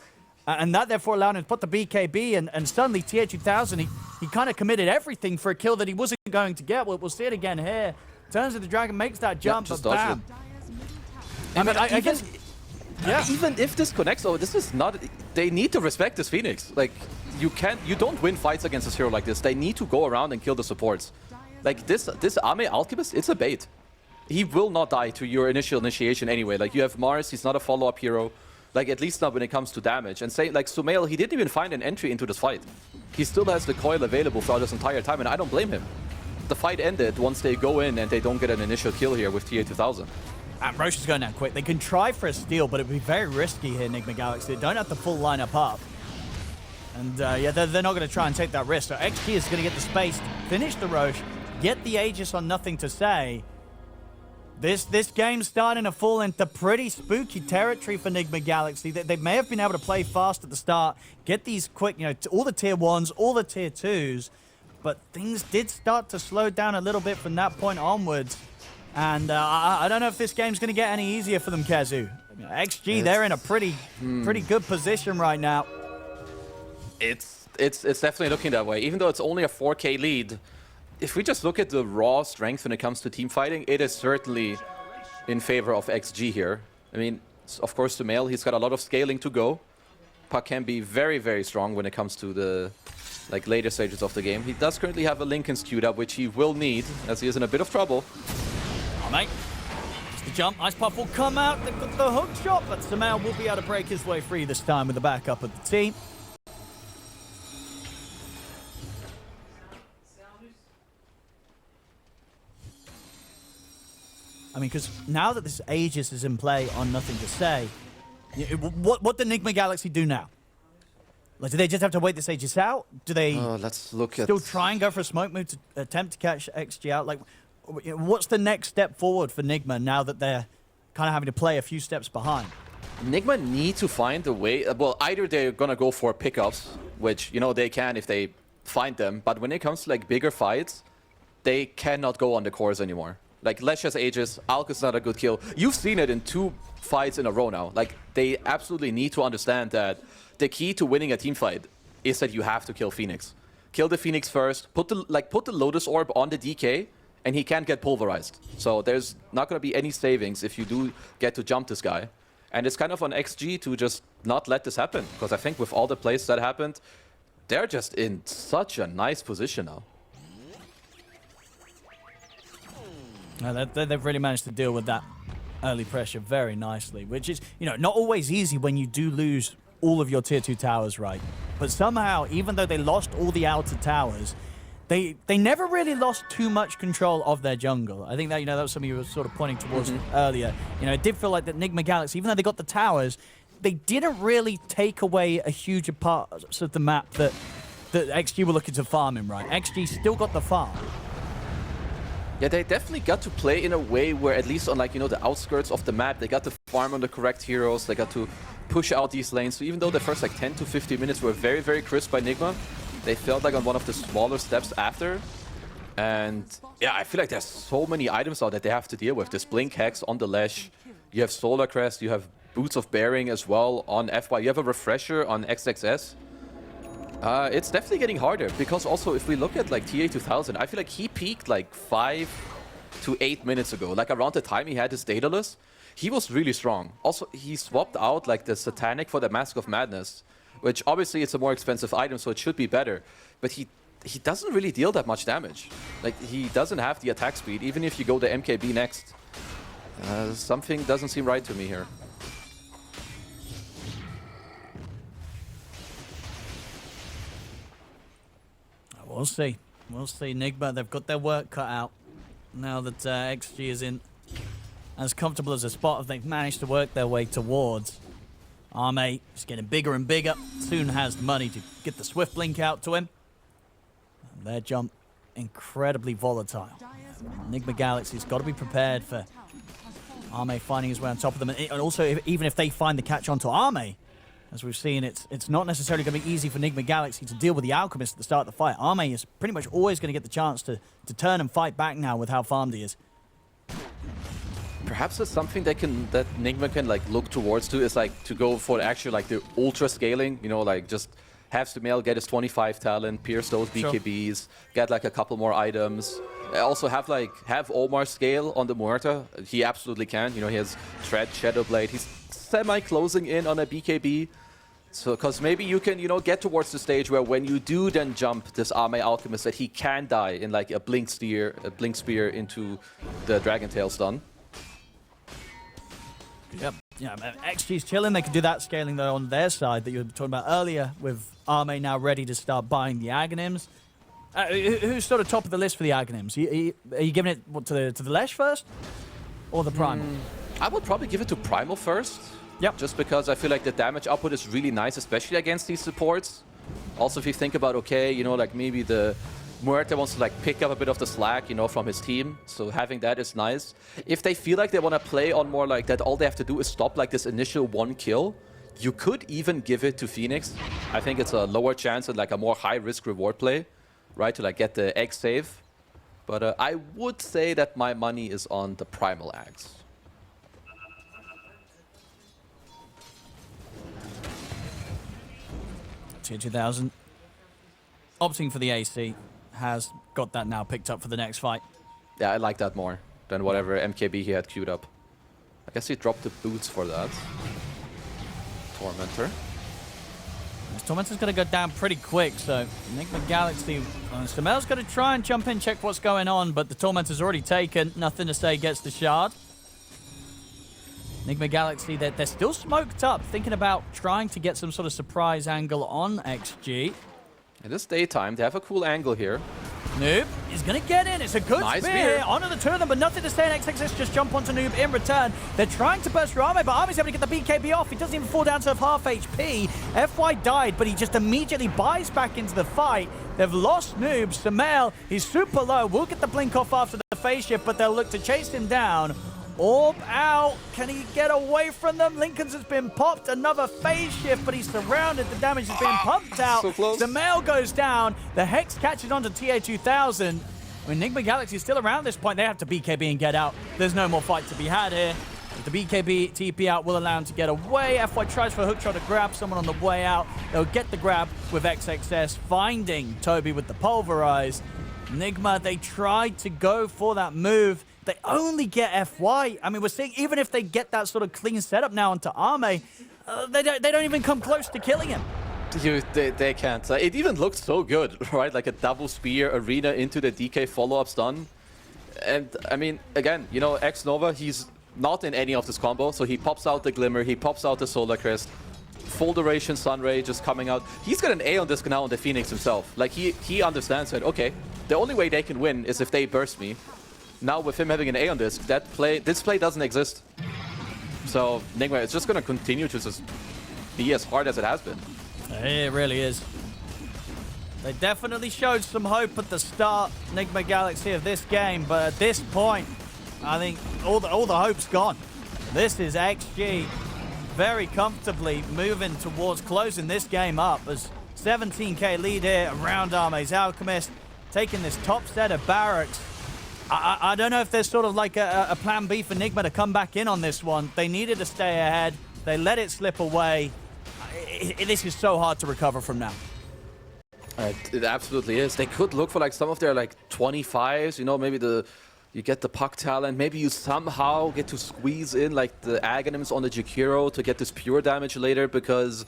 And that therefore allowed him to put the BKB, and suddenly TO2000, he kind of committed everything for a kill that he wasn't going to get. We'll see it again here. Turns to the Dragon, makes that jump, but bam. I mean, I guess, even if this connects, this is not, they need to respect this Phoenix. Like, you don't win fights against a hero like this. They need to go around and kill the supports. Like, this Arme Alchemist, it's a bait. He will not die to your initial initiation anyway. Like, you have Mars, he's not a follow-up hero. Like, at least not when it comes to damage. And say, like, Sumail, he didn't even find an entry into this fight. He still has the coil available throughout this entire time, and I don't blame him. The fight ended once they go in and they don't get an initial kill here with TA2000. And Roche is going down quick. They can try for a steal, but it would be very risky here, Nigma Galaxy. They don't have the full lineup up. And yeah, they're not going to try and take that risk. So XG is going to get the space, finish the Roche, get the Aegis on nothing to say. This game's starting to fall into pretty spooky territory for Nigma Galaxy. They may have been able to play fast at the start, get these quick, you know, all the tier 1s, all the tier 2s, but things did start to slow down a little bit from that point onwards. And I don't know if this game's going to get any easier for them, Kezu. XG, they're in a pretty good position right now. It's definitely looking that way. Even though it's only a 4K lead, if we just look at the raw strength when it comes to team fighting, it is certainly in favor of XG here. I mean, of course, Sumail, he's got a lot of scaling to go. Puck can be very, very strong when it comes to the later stages of the game. He does currently have a Linken's queued up, which he will need, as he is in a bit of trouble. Oh, mate. Just the jump. Ice Puff will come out. They've got the hook shot, but Sumail will be able to break his way free this time with the backup of the team. I mean, because now that this Aegis is in play on Nothing to Say, what did Nigma Galaxy do now? Like, do they just have to wait this Aegis out? Do they let's look still try and go for a smoke move to attempt to catch XG out? Like, what's the next step forward for Nigma now that they're kind of having to play a few steps behind? Nigma need to find a way. Well, either they're going to go for pickups, which, you know, they can if they find them. But when it comes to, like, bigger fights, they cannot go on the cores anymore. Like, Lesh has Aegis, Alk is not a good kill. You've seen it in 2 fights in a row now. Like, they absolutely need to understand that the key to winning a team fight is that you have to kill Phoenix. Kill the Phoenix first, put the Lotus Orb on the DK, and he can't get pulverized. So there's not going to be any savings if you do get to jump this guy. And it's kind of on XG to just not let this happen. Because I think with all the plays that happened, they're just in such a nice position now. They've really managed to deal with that early pressure very nicely, which is, you know, not always easy when you do lose all of your tier 2 towers, right? But somehow, even though they lost all the outer towers, they never really lost too much control of their jungle. I think that, you know, that was something you were sort of pointing towards earlier. You know, it did feel like that Nigma Galaxy, even though they got the towers, they didn't really take away a huge part of the map that XG were looking to farm in, right? XG still got the farm. Yeah, they definitely got to play in a way where, at least on, like, you know, the outskirts of the map, they got to farm on the correct heroes, they got to push out these lanes. So even though the first, like, 10 to 15 minutes were very, very crisp by Nigma, they felt like on one of the smaller steps after. And yeah, I feel like there's so many items out that they have to deal with. This Blink Hex on the Lesh, you have Solar Crest, you have Boots of Bearing as well on FY, you have a Refresher on XXS. It's definitely getting harder, because also if we look at like TA2000, I feel like he peaked like 5 to 8 minutes ago. Like around the time he had his Daedalus, he was really strong. Also, he swapped out like the Satanic for the Mask of Madness, which obviously it's a more expensive item, so it should be better. But he doesn't really deal that much damage. Like, he doesn't have the attack speed, even if you go the MKB next. Something doesn't seem right to me here. We'll see. We'll see. Nigma, they've got their work cut out now that XG is in as comfortable as a spot as they've managed to work their way towards. Arme is getting bigger and bigger. Soon has the money to get the Swift Blink out to him. And their jump, incredibly volatile. Nigma Galaxy's got to be prepared for Arme finding his way on top of them. And also, even if they find the catch onto Arme, as we've seen, it's not necessarily going to be easy for Nigma Galaxy to deal with the Alchemist at the start of the fight. Arme is pretty much always going to get the chance to turn and fight back now with how farmed he is. Perhaps it's something that Nigma can like look towards to, is like to go for actually like the ultra scaling, you know, like just have Sumail get his 25 talent, pierce those BKBs, get like a couple more items. Also have Omar scale on the Muerta. He absolutely can. You know, he has Tread, Shadowblade. He's semi-closing in on a BKB. So, because maybe you can, you know, get towards the stage where when you do then jump this Arme Alchemist, that he can die in like a Blink Spear into the Dragon Tail stun. Yep. Yeah, XG's chilling. They can do that scaling though on their side that you were talking about earlier, with Arme now ready to start buying the Aghanims. Who's sort of top of the list for the Aghanims? Are you giving it to the Lesh first, or the Primal? I would probably give it to Primal first. Yep. Just because I feel like the damage output is really nice, especially against these supports. Also, if you think about, okay, you know, like maybe the Muerta wants to like pick up a bit of the slack, you know, from his team. So having that is nice. If they feel like they want to play on more like that, all they have to do is stop like this initial one kill. You could even give it to Phoenix. I think it's a lower chance and like a more high risk reward play, right? To like get the egg save. But I would say that my money is on the Primal Axe. Tier 2000 opting for the AC has got that now picked up for the next fight. Yeah, I like that more than whatever MKB he had queued up. I guess he dropped the boots for that. Tormentor. This Tormentor's going to go down pretty quick, so Nigma Galaxy, Sumail's going to try and jump in, check what's going on, but the Tormentor's already taken. Nothing to say, gets the shard. Nigma Galaxy, they're still smoked up, thinking about trying to get some sort of surprise angle on XG. It is daytime. They have a cool angle here. Noob is going to get in. It's a good nice spear here. Onto the two of them, but nothing to say. And XXS just jump onto Noob in return. They're trying to burst through Arme, but Arme's able to get the BKB off. He doesn't even fall down to half HP. FY died, but he just immediately buys back into the fight. They've lost Noob. Sumail, he's super low. Will get the blink off after the phase shift, but they'll look to chase him down. Orb out. Can he get away from them? Lincoln's has been popped. Another phase shift, but he's surrounded. The damage has been pumped out. So close. The mail goes down. The Hex catches onto TA2000. When Nigma Galaxy is still around this point, they have to BKB and get out. There's no more fight to be had here. The BKB TP out will allow him to get away. FY tries for a hook shot to grab someone on the way out. They'll get the grab with XXS, finding Toby with the pulverize. Nigma, they tried to go for that move they only get FY. I mean, we're seeing even if they get that sort of clean setup now onto Arme, they don't even come close to killing him. They can't. It even looked so good, right? Like a double spear arena into the DK follow-up stun. And I mean, again, you know, X-Nova, he's not in any of this combo, so he pops out the Glimmer, he pops out the Solar Crest, full duration Sunray just coming out. He's got an A on this now on the Phoenix himself. Like, he understands that, okay, the only way they can win is if they burst me. Now with him having an A on this play doesn't exist. So Nigma, it's just going to continue to just be as hard as it has been. It really is. They definitely showed some hope at the start, Nigma Galaxy, of this game, but at this point, I think all the hope's gone. This is XG very comfortably moving towards closing this game up as 17k lead here around Arme's Alchemist, taking this top set of barracks. I don't know if there's sort of like a plan B for Nigma to come back in on this one. They needed to stay ahead. They let it slip away. This is so hard to recover from now. It absolutely is. They could look for like some of their like 25s, you know, maybe you get the puck talent, maybe you somehow get to squeeze in like the Aghanims on the Jakiro to get this pure damage later, because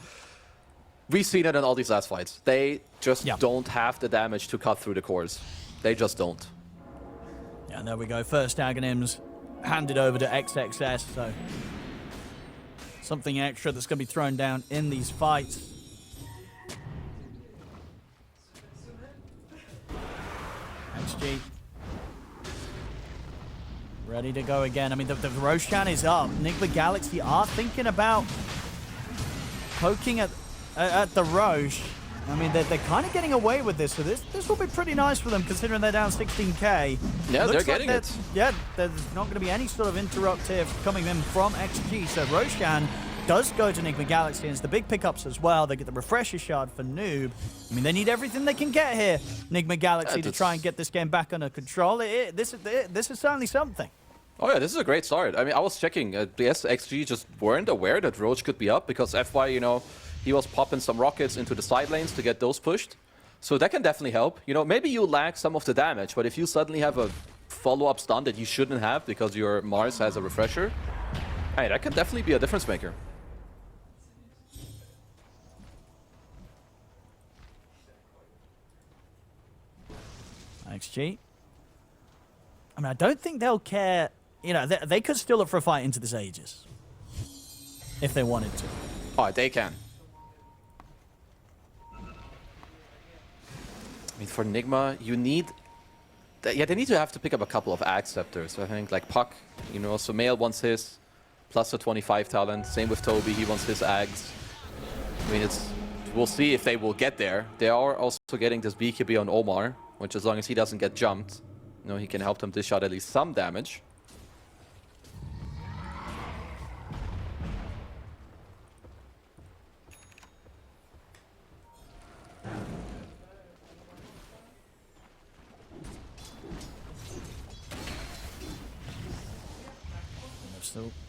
we've seen it in all these last fights. They just don't have the damage to cut through the cores. They just don't. Yeah, there we go. First Aghanims handed over to XXS, so something extra that's going to be thrown down in these fights. XG ready to go again. I mean, the Roshan is up. Nigma Galaxy are thinking about poking at the Roche. I mean, they're kind of getting away with this, so this will be pretty nice for them, considering they're down 16k. Yeah, they're getting it. Yeah, there's not going to be any sort of interrupt here coming in from XG, so Roshan does go to Nigma Galaxy, and it's the big pickups as well. They get the Refresher Shard for Noob. I mean, they need everything they can get here, Nigma Galaxy, to try and get this game back under control. This is certainly something. Oh yeah, this is a great start. I mean, I was checking. Yes, XG just weren't aware that Roach could be up, because FY, you know, he was popping some rockets into the side lanes to get those pushed. So that can definitely help. You know, maybe you lack some of the damage, but if you suddenly have a follow-up stun that you shouldn't have because your Mars has a refresher, hey, that can definitely be a difference maker. XG. I mean, I don't think they'll care. You know, they could still look for a fight into this Aegis if they wanted to. Oh, they can. I mean, for Nigma, you need... Yeah, they need to have to pick up a couple of Ag Scepters, I think. Like Puck, you know, so Mail wants his, plus the 25 talent. Same with Toby, he wants his Ags. I mean, we'll see if they will get there. They are also getting this BKB on Omar, which as long as he doesn't get jumped, you know, he can help them dish out at least some damage.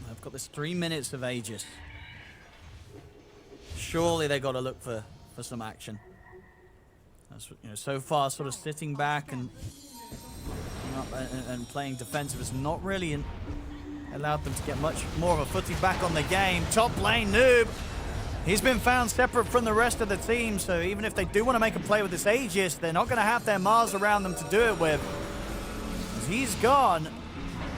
They've got this 3 minutes of Aegis. Surely they've got to look for some action. That's, you know, so far, sort of sitting back and playing defensive has not really allowed them to get much more of a footing back on the game. Top lane, Noob. He's been found separate from the rest of the team, so even if they do want to make a play with this Aegis, they're not going to have their Mars around them to do it with. He's gone.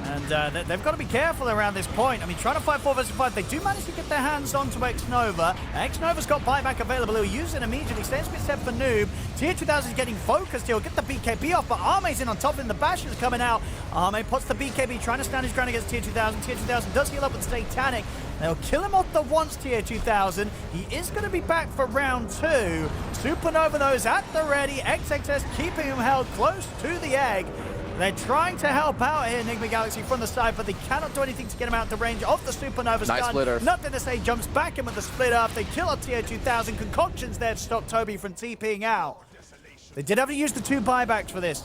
And they've got to be careful around this point. I mean, trying to fight 4 versus 5, they do manage to get their hands onto X-Nova. X-Nova's got buyback available. He'll use it immediately. Same spit set for Noob. Tier 2000 is getting focused. He'll get the BKB off, but Arme's in on top, and the Bash is coming out. Arme puts the BKB, trying to stand his ground against Tier 2000. Tier 2000 does heal up with Satanic. They'll kill him off the once Tier 2000. He is going to be back for round 2. Supernova, though, is at the ready. XXS keeping him held close to the egg. They're trying to help out here, Nigma Galaxy, from the side, but they cannot do anything to get him out the range of the Supernova stun. Nice splitter. Nothing to say, jumps back in with the split up. They kill off Tier 2000. Concoctions there to stop Toby from TPing out. They did have to use the 2 buybacks for this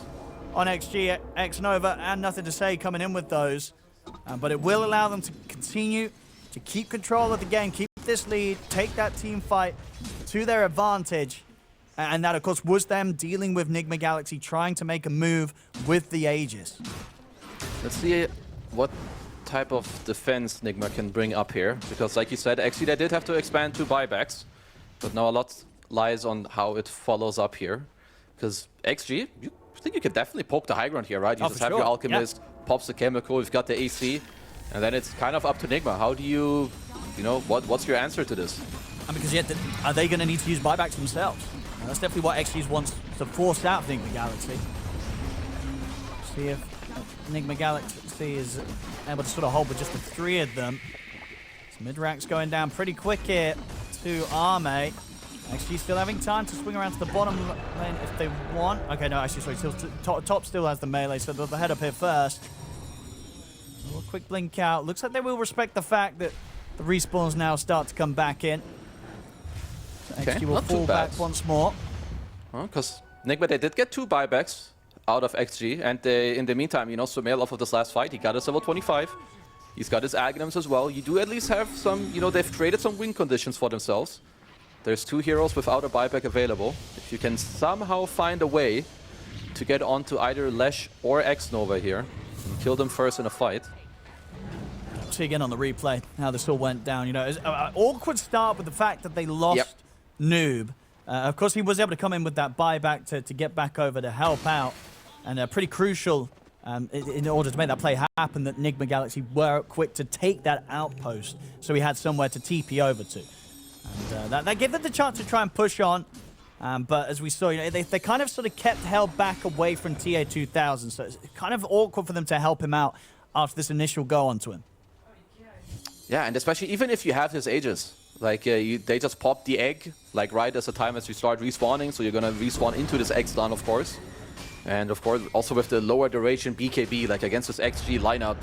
on XG, X-Nova, and nothing to say coming in with those. But it will allow them to continue to keep control of the game, keep this lead, take that team fight to their advantage. And that, of course, was them dealing with Nigma Galaxy, trying to make a move with the Aegis. Let's see what type of defense Nigma can bring up here. Because like you said, actually they did have to expand 2 buybacks. But now a lot lies on how it follows up here. Because XG, I think you can definitely poke the high ground here, right? You just have your Alchemist, pops the Chemical, you've got the AC. And then it's kind of up to Nigma. How do you know, what's your answer to this? And because yet, are they going to need to use buybacks themselves? And that's definitely what XG wants to force out of Nigma Galaxy. See if Nigma Galaxy is able to sort of hold with just the 3 of them. So mid-rack's going down pretty quick here to Arme. XG still having time to swing around to the bottom lane if they want. Okay, no, actually, sorry, top still has the melee, so they'll head up here first. A little quick blink out. Looks like they will respect the fact that the respawns now start to come back in. So XG will fall back once more. Because Nigma, they did get 2 buybacks out of XG, and in the meantime, you know, Sumail off of this last fight, he got his level 25. He's got his Aghanims as well. You do at least have some, you know, they've traded some win conditions for themselves. There's 2 heroes without a buyback available. If you can somehow find a way to get onto either Lesh or X-Nova here, and kill them first in a fight. See again on the replay how this all went down. You know, it was an awkward start with the fact that they lost Noob. Of course, he was able to come in with that buyback to get back over to help out. And pretty crucial in order to make that play happen that Nigma Galaxy were quick to take that outpost so he had somewhere to TP over to. And that gave them the chance to try and push on. But as we saw, you know, they kind of sort of kept held back away from TA2000. So it's kind of awkward for them to help him out after this initial go onto him. Yeah, and especially even if you have his Aegis. Like, they just pop the egg, like right as the time as you start respawning. So you're going to respawn into this egg stun, of course. And of course, also with the lower duration BKB, like against this XG lineup,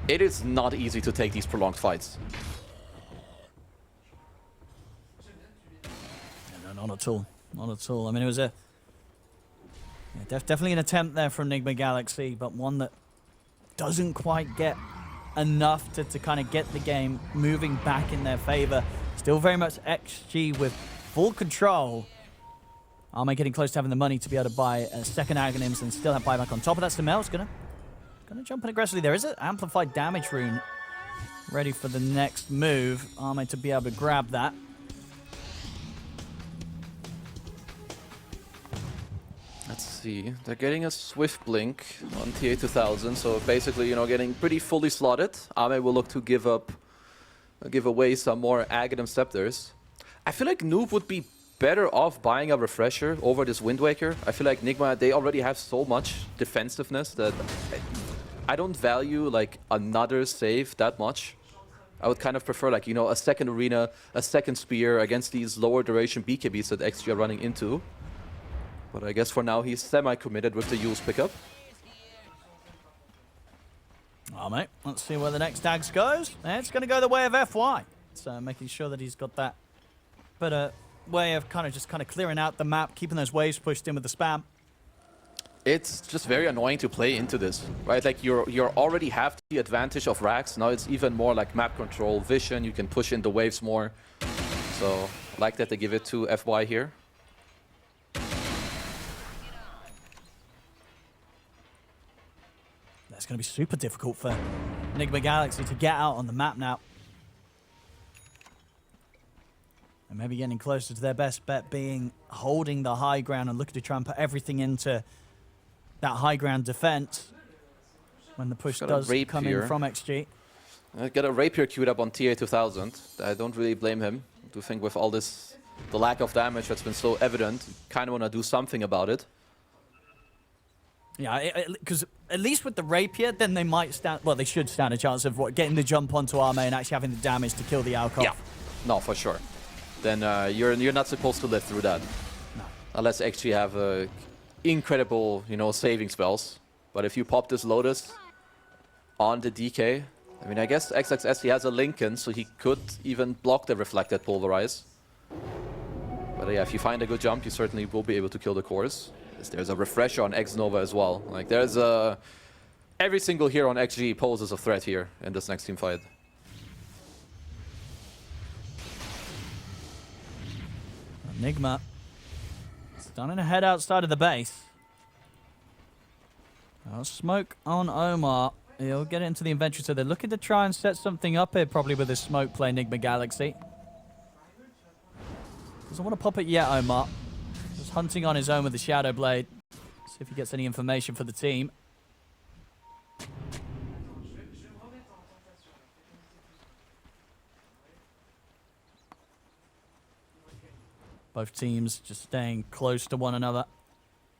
it is not easy to take these prolonged fights. Yeah, no, not at all. Not at all. I mean, it was definitely an attempt there from Nigma Galaxy, but one that doesn't quite get enough to kind of get the game moving back in their favor. Still very much XG with full control. Arme getting close to having the money to be able to buy a second Aghanims and still have buyback on top of that. Sumail's gonna jump in aggressively. There is an amplified damage rune ready for the next move. Arme to be able to grab that. Let's see. They're getting a swift blink on TA2000, so basically, you know, getting pretty fully slotted. Arme will look to give away some more Aghanim Scepters. I feel like Noob would be better off buying a refresher over this Wind Waker. I feel like Nigma, they already have so much defensiveness that I don't value like another save that much. I would kind of prefer like, you know, a second arena, a second spear against these lower duration BKBs that XG are running into. But I guess for now he's semi-committed with the use pickup. Oh, mate, let's see where the next Dags goes. It's going to go the way of FY. So making sure that he's got that better way of kind of clearing out the map, keeping those waves pushed in with the spam. It's just very annoying to play into this, right? Like you're already have the advantage of racks. Now it's even more like map control, vision. You can push in the waves more. So I like that they give it to FY here. That's going to be super difficult for Nigma Galaxy to get out on the map now. And maybe getting closer to their best bet being holding the high ground and looking to try and put everything into that high ground defense when the push does come in from XG. Got a Rapier queued up on TA2000. I don't really blame him. I do think with all this, the lack of damage that's been so evident, you kind of want to do something about it. Yeah, because at least with the Rapier, then they might stand, well, they should stand a chance of getting the jump onto Arme and actually having the damage to kill the Alcov. Yeah, no, for sure. Then you're not supposed to live through that. No. Unless you actually have incredible, you know, saving spells. But if you pop this Lotus on the DK, I mean, I guess XXS, he has a Lincoln, so he could even block the Reflected Pulverize. But yeah, if you find a good jump, you certainly will be able to kill the cores. There's a refresher on X-Nova as well. Like, there's every single hero on XG poses a threat here in this next team fight. Nigma starting to head outside of the base. Smoke on Omar. He'll get it into the inventory, so they're looking to try and set something up here, probably with this smoke play, Nigma Galaxy. Doesn't want to pop it yet, Omar. Just hunting on his own with the Shadow Blade. See if he gets any information for the team. Both teams just staying close to one another,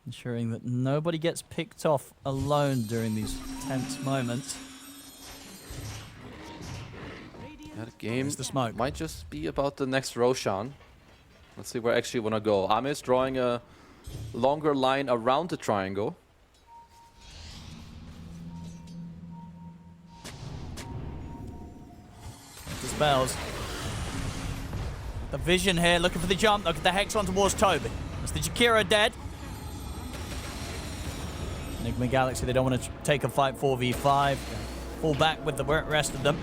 ensuring that nobody gets picked off alone during these tense moments. That game the smoke. might just be about the next Roshan. Let's see where I actually want to go. Ame drawing a longer line around the triangle. Dispels. The vision here, looking for the jump. Look at the Hex on towards Toby. That's the Jakiro dead. Nigma Galaxy, they don't want to take a fight 4v5. Fall back with the rest of them.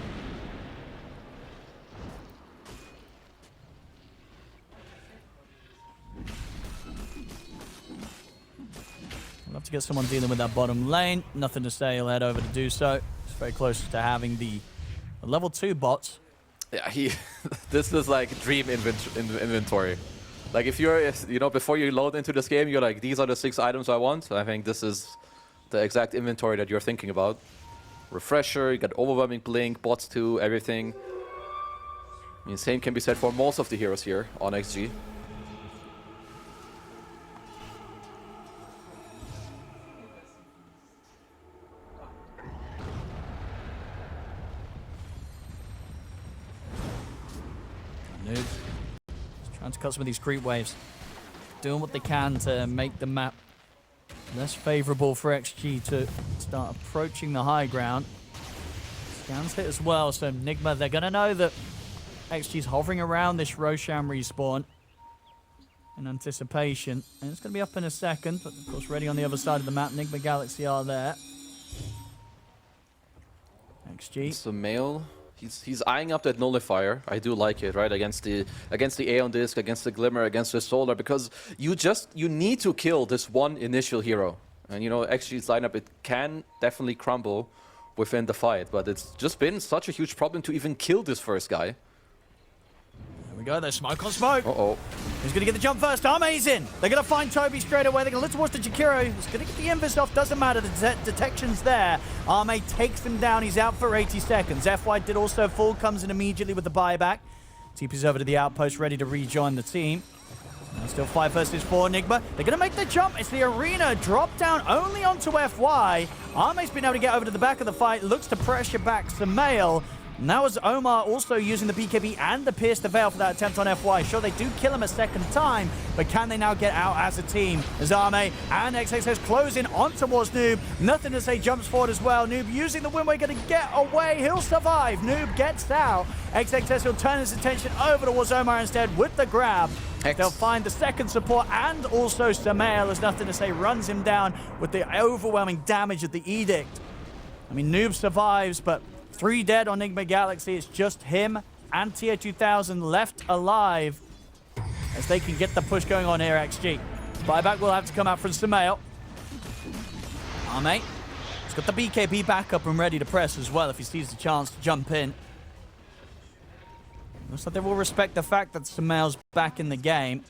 I'd love to get someone dealing with that bottom lane. Nothing to say, he'll head over to do so. It's very close to having the level 2 bots. Yeah, this is like dream inventory. Like if you're, you know, before you load into this game, you're like, these are the 6 items I want. I think this is the exact inventory that you're thinking about. Refresher, you got overwhelming blink, bots too, everything. I mean, same can be said for most of the heroes here on XG. Noob. Just trying to cut some of these creep waves. Doing what they can to make the map less favorable for XG to start approaching the high ground. Scans hit as well, so Nigma, they're going to know that XG's hovering around this Roshan respawn in anticipation. And it's going to be up in a second, but of course ready on the other side of the map. Nigma Galaxy are there. XG. So Male, he's eyeing up that nullifier. I do like it, right? Against the Aeon Disc, against the Glimmer, against the Solar, because you need to kill this one initial hero. And you know, XG's lineup, it can definitely crumble within the fight, but it's just been such a huge problem to even kill this first guy. There we go, there's smoke on smoke. Uh-oh. Who's going to get the jump first? Arme's in. They're going to find Toby straight away. They're going to look towards the Jakiro. He's going to get the invis off. Doesn't matter. The detection's there. Arme takes him down. He's out for 80 seconds. FY did also fall. Comes in immediately with the buyback. TP's over to the outpost, ready to rejoin the team. Still 5 versus 4. Nigma. They're going to make the jump. It's the arena. Drop down only onto FY. Arme's been able to get over to the back of the fight. Looks to pressure back Samael. And that was Omar also using the BKB and the Pierce the Veil for that attempt on FY. Sure, they do kill him a second time, but can they now get out as a team? As Arme and XXS closing on towards Noob. Nothing to say, jumps forward as well. Noob using the wind wave, going to get away. He'll survive. Noob gets out. XXS will turn his attention over towards Omar instead with the grab. They'll find the second support and also Samael, as Nothing to Say runs him down with the overwhelming damage of the Edict. I mean, Noob survives, but 3 dead on Nigma Galaxy. It's just him and Tier 2000 left alive as they can get the push going on here, XG. Buyback will have to come out from Samael. Arme, he's got the BKB back up and ready to press as well if he sees the chance to jump in. Looks like they will respect the fact that Samael's back in the game.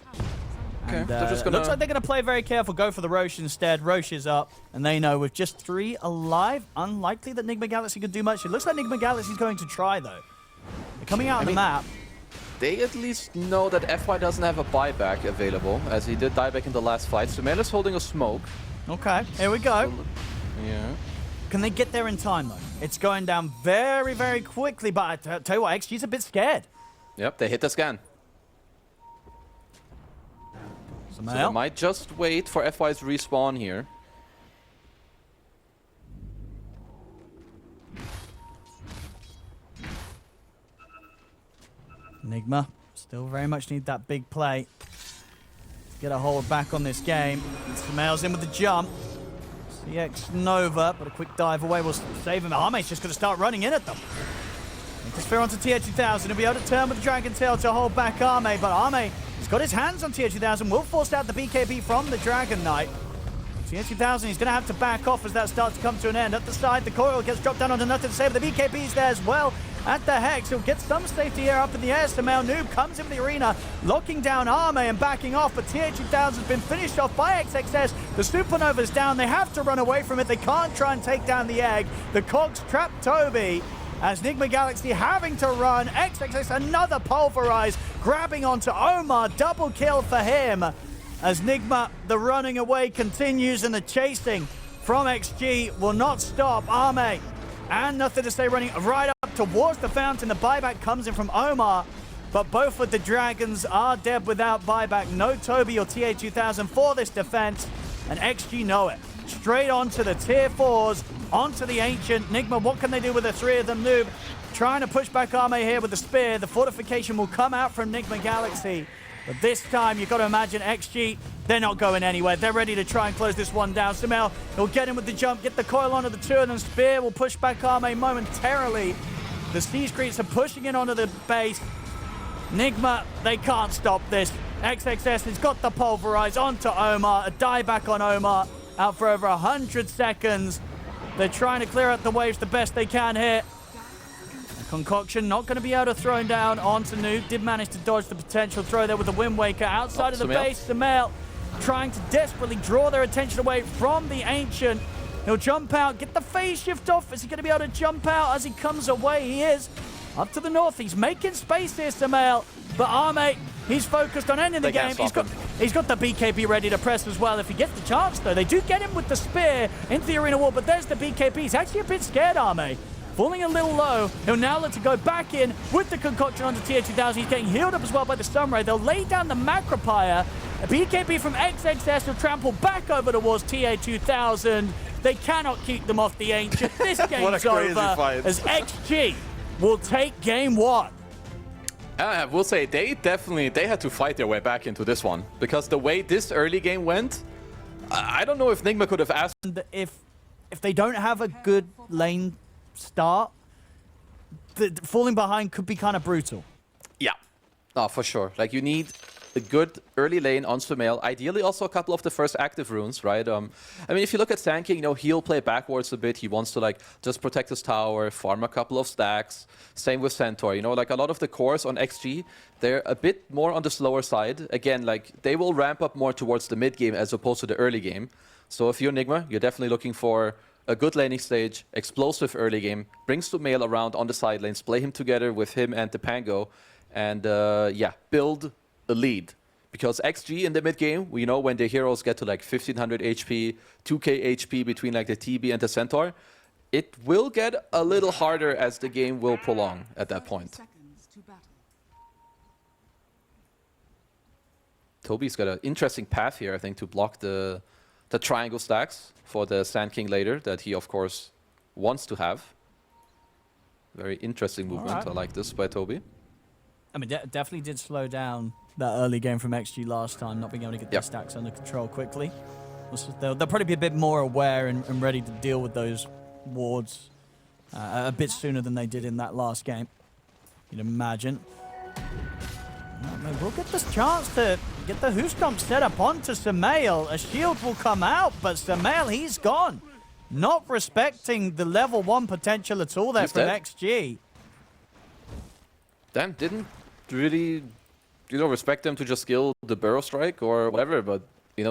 Okay, And, they're just gonna... looks like they're going to play very careful, go for the Roche instead. Roche is up, and they know with just 3 alive, unlikely that Nigma Galaxy could do much. It looks like Nigma Galaxy's going to try, though. They're coming out on the map. They at least know that FY doesn't have a buyback available, as he did die back in the last fight. Samael is holding a smoke. Okay, here we go. Yeah. Can they get there in time, though? It's going down very, very quickly, but I tell you what, XG's a bit scared. Yep, they hit the scan. So they might just wait for FY's respawn here. Nigma still very much need that big play to get a hold back on this game. Samael's in with the jump. CX Nova, but a quick dive away will save him. Arme's just going to start running in at them. Sphere onto Tier 2000. He'll be able to turn with the Dragon Tail to hold back Arme, but Arme has got his hands on Tier 2000, will force out the BKB from the Dragon Knight. TH2000, he's going to have to back off as that starts to come to an end. At the side, the coil gets dropped down onto Natus Vincere, but the BKB's there as well. At the Hex, he'll get some safety here up in the air. Sumail Noob comes into the arena, locking down Arme and backing off, but TH2000 has been finished off by XXS. The Supernova's down. They have to run away from it. They can't try and take down the egg. The Cogs trap Toby as Nigma Galaxy having to run. XXS, another pulverize, grabbing onto Omar. Double kill for him as Nigma, the running away continues and the chasing from XG will not stop. Arme and Nothing to Say running right up towards the fountain. The buyback comes in from Omar, but both of the Dragons are dead without buyback. No Toby or TA2000 for this defense, and XG know it. Straight onto the tier 4s, onto the Ancient. Nigma, what can they do with the three of them? Noob trying to push back Arme here with the spear. The fortification will come out from Nigma Galaxy, but this time you've got to imagine XG, they're not going anywhere. They're ready to try and close this one down. Sumail, he'll get him with the jump, get the coil onto the two of them. Spear will push back Arme momentarily. The Siege Creeps are pushing in onto the base. Nigma, they can't stop this. XXS has got the pulverize onto Omar. A dieback on Omar, out for over 100 seconds. They're trying to clear out the waves the best they can here. Concoction not going to be able to throw him down onto Noob. Did manage to dodge the potential throw there with the Wind Waker outside of the base. Sumail trying to desperately draw their attention away from the Ancient. He'll jump out, get the phase shift off. Is he going to be able to jump out as he comes away? He is. Up to the north. He's making space here, Sumail. But Arme, he's focused on ending the game. He's got the BKB ready to press as well if he gets the chance, though. They do get him with the spear into the arena wall, but there's the BKB. He's actually a bit scared, Arme. Falling a little low. He'll now let to go back in with the concoction onto TH2000. He's getting healed up as well by the Sunray. They'll lay down the Macropire. A BKB from XXS will trample back over towards TH2000. They cannot keep them off the Ancient. This game's over as XG will take game one. I will say they had to fight their way back into this one, because the way this early game went, I don't know if Nigma could have asked. If they don't have a good lane start, falling behind could be kind of brutal. Yeah, for sure. Like, you need a good early lane on Sumail. Ideally, also a couple of the first active runes, right? I mean, if you look at Sand King, he'll play backwards a bit. He wants to just protect his tower, farm a couple of stacks. Same with Centaur. Like a lot of the cores on XG, they're a bit more on the slower side. Again, they will ramp up more towards the mid game as opposed to the early game. So if you're Nigma, you're definitely looking for a good laning stage, explosive early game, bring Sumail around on the side lanes, play him together with him and Tepango, and build a lead. Because XG in the mid game, we know when the heroes get to 1500 HP, 2k HP between the TB and the Centaur, it will get a little harder as the game will prolong at that point. Toby's got an interesting path here, I think, to block the triangle stacks for the Sand King later that he, of course, wants to have. Very interesting movement. Right. I like this by Toby. I mean, definitely did slow down that early game from XG last time, not being able to get their stacks under control quickly. They'll probably be a bit more aware and ready to deal with those wards a bit sooner than they did in that last game, you'd imagine. We'll get this chance to get the Hoostomp set up onto Sumail. A shield will come out, but Sumail, he's gone. Not respecting the level 1 potential at all there from XG. Damn, didn't really, respect them to just skill the Burrow Strike or whatever, but,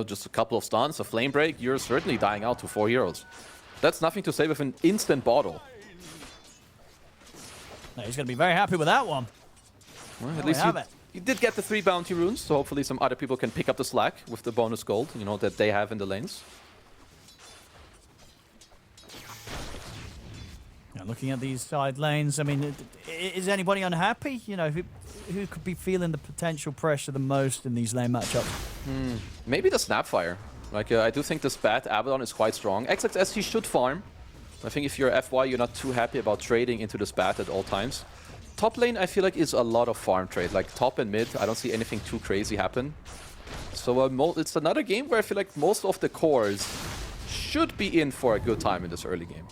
just a couple of stuns, a Flame Break, you're certainly dying out to 4 heroes. That's nothing to say with an instant bottle. No, he's going to be very happy with that one. Well, at least you did get the 3 bounty runes, so hopefully some other people can pick up the slack with the bonus gold, that they have in the lanes. Now, looking at these side lanes, I mean, is anybody unhappy? Who could be feeling the potential pressure the most in these lane matchups? Maybe the Snapfire. I do think this Bat Abaddon is quite strong. XXS, he should farm. I think if you're FY, you're not too happy about trading into this Bat at all times. Top lane, I feel like, is a lot of farm trade. Top and mid, I don't see anything too crazy happen. So it's another game where I feel like most of the cores should be in for a good time in this early game.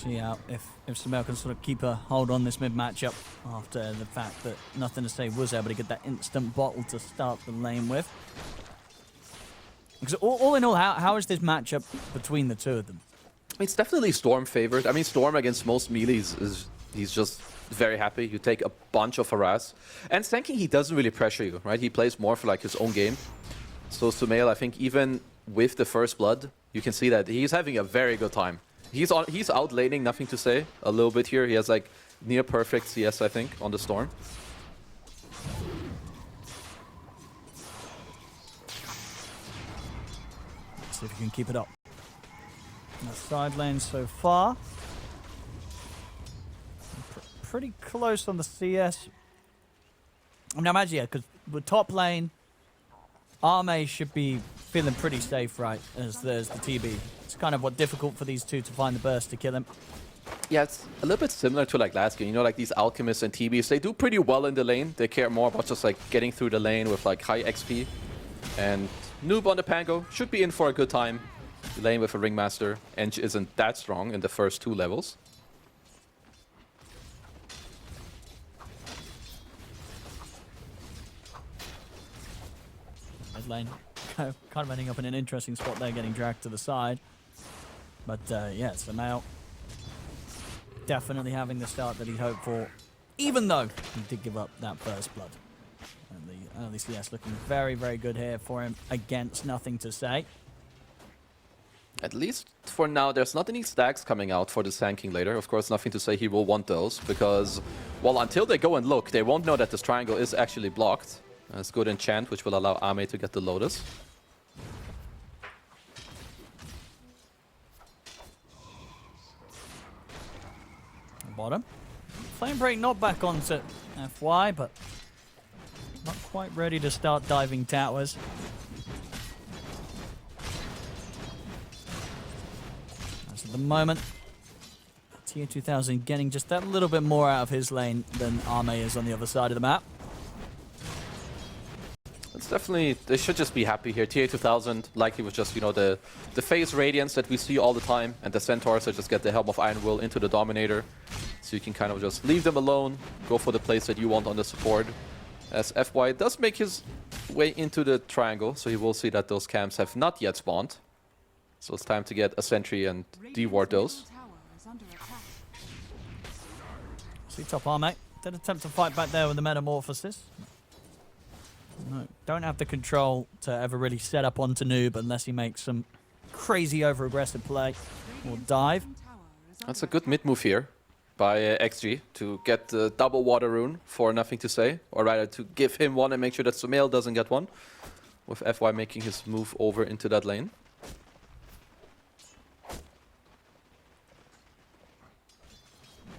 see how if Sumail can sort of keep a hold on this mid matchup after the fact that Nothing to Say was able to get that instant bottle to start the lane with. Because all in all, how is this matchup between the two of them? It's definitely Storm favored. I mean, Storm against most melees is he's just very happy. You take a bunch of harass. And Stanking, he doesn't really pressure you, right? He plays more for like his own game. So Sumail, I think even with the first blood, you can see that he's having a very good time. He's out laning, Nothing to Say, a little bit here. He has like near perfect CS, I think, on the Storm. Let's see if he can keep it up. In the side lane so far. Pretty close on the CS. I mean, imagine, yeah, because with top lane, Arme should be feeling pretty safe, right, as there's the TB. It's kind of what difficult for these two to find the burst to kill him. Yeah, it's a little bit similar to like last game. You know, like these Alchemists and TBs, they do pretty well in the lane. They care more about just like getting through the lane with like high XP. And Noob on the Pango should be in for a good time. Lane with a Ringmaster. Eng isn't that strong in the first 2 levels. Mid lane kind of ending up in an interesting spot there, getting dragged to the side. But yeah, Sumail definitely having the start that he'd hoped for, even though he did give up that first blood. And the early CS looking very, very good here for him against Nothing to Say. At least for now, there's not any stacks coming out for the Sanking later. Of course, Nothing to Say he will want those, because, well, until they go and look, they won't know that this triangle is actually blocked. It's good enchant, which will allow Ame to get the Lotus. Bottom. Flame Break not back onto FY, but not quite ready to start diving towers. As at the moment, Tier 2000 getting just that little bit more out of his lane than Arme is on the other side of the map. It's definitely, they should just be happy here. TA 2000 likely was just, you know, the phase radiance that we see all the time, and the Centaurs that just get the Helm of Iron Will into the Dominator. So you can kind of just leave them alone, go for the place that you want on the support. As FY does make his way into the triangle, so he will see that those camps have not yet spawned. So it's time to get a sentry and deward those. See top Arme. Did attempt to fight back there with the Metamorphosis. No, don't have the control to ever really set up onto Noob unless he makes some crazy over-aggressive play or dive. That's a good mid-move here by XG to get the double water rune for Nothing to Say, or rather to give him one and make sure that Sumail doesn't get one, with FY making his move over into that lane.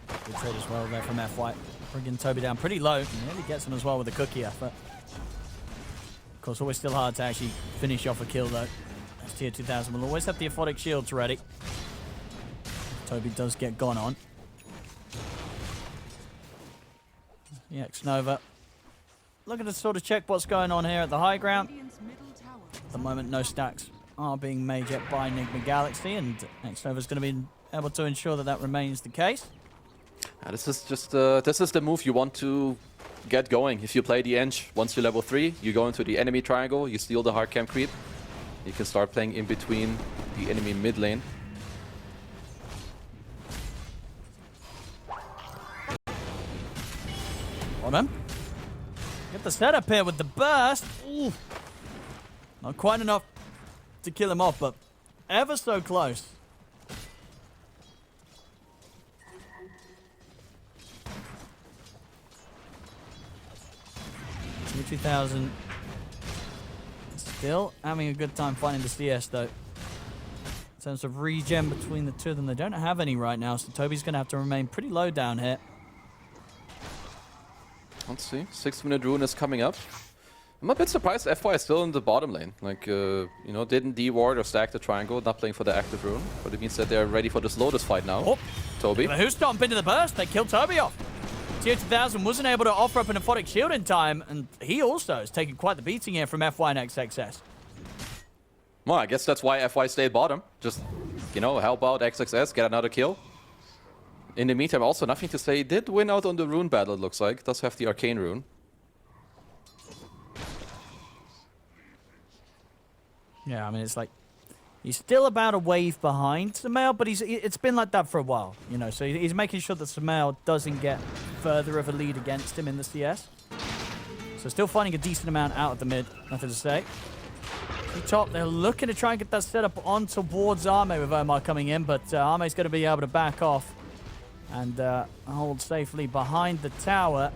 Good trade as well there from FY. Bringing Toby down pretty low. He nearly gets him as well with a cookie effort. Of course, always still hard to actually finish off a kill though. As Tier 2000 will always have the Aphotic Shields ready. Toby does get gone on. Yeah, Nova looking to sort of check what's going on here at the high ground. At the moment, no stacks are being made yet by Nigma Galaxy, and Nova's going to be able to ensure that that remains the case. This is just this is the move you want to get going. If you play the Eng, once you're level 3, you go into the enemy triangle, you steal the hard camp creep. You can start playing in between the enemy mid lane. Hold on. Get the setup here with the burst. Ooh. Not quite enough to kill him off, but ever so close. Tier 2000 still having a good time finding the CS though. In terms of regen between the two of them, they don't have any right now, so Toby's going to have to remain pretty low down here. Let's see, 6-minute rune is coming up. I'm a bit surprised FY is still in the bottom lane. Like, you know, didn't deward or stack the triangle, not playing for the active rune. But it means that they're ready for this Lotus fight now. Oh. Toby. Who stomped into the burst? They killed Toby off. Tier 2000 wasn't able to offer up an Aphotic Shield in time, and he also has taken quite the beating here from FY and XXS. Well, I guess that's why FY stayed bottom. Just, you know, help out XXS, get another kill. In the meantime, also nothing to say. Did win out on the rune battle, it looks like. Does have the arcane rune. Yeah, I mean, it's like he's still about a wave behind Sumail, but it's been like that for a while, you know. So he's making sure that Sumail doesn't get further of a lead against him in the CS. So still finding a decent amount out of the mid, nothing to say. Top, they're looking to try and get that set up on towards Arme with Omar coming in, but Arme's going to be able to back off and hold safely behind the tower.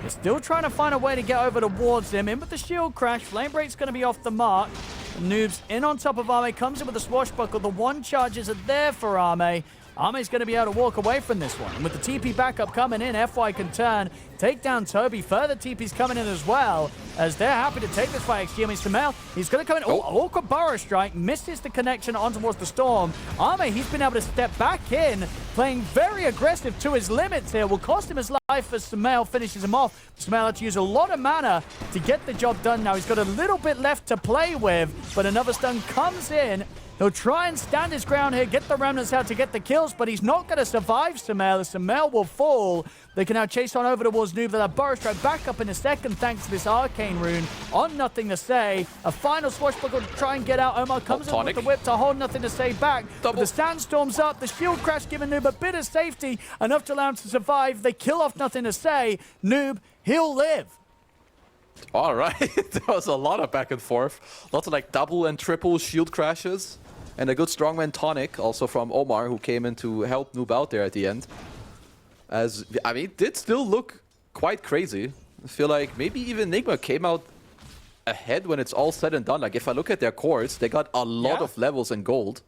They're still trying to find a way to get over towards him. In with the shield crash. Flame Break's going to be off the mark. Noob's in on top of Arme, comes in with the swashbuckle. The one charges are there for Arme. Arme's going to be able to walk away from this one. And with the TP backup coming in, FY can turn, take down Toby. Further TP's coming in as well, as they're happy to take this fight. XG, I mean, Sumail, he's going to come in. Oh, awkward burrow strike, misses the connection on towards the Storm. Arme, he's been able to step back in, playing very aggressive to his limits here. Will cost him his life as Sumail finishes him off. Sumail had to use a lot of mana to get the job done now. He's got a little bit left to play with, but another stun comes in. He'll try and stand his ground here, get the remnants out to get the kills, but he's not going to survive Sumail. Sumail will fall. They can now chase on over towards Noob. They'll have burrow strike back up in a second thanks to this arcane rune. On nothing to say. A final swashbuckle to try and get out. Omar comes in with the whip to hold nothing to say back. The sandstorm's up. The shield crash giving Noob a bit of safety, enough to allow him to survive. They kill off nothing to say. Noob, he'll live. All right. There was a lot of back and forth. Lots of like double and triple shield crashes. And a good strongman tonic also from Omar, who came in to help Noob out there at the end. As, I mean, it did still look quite crazy. I feel like maybe even Nigma came out ahead when it's all said and done. Like, if I look at their cores, they got a lot of levels in gold.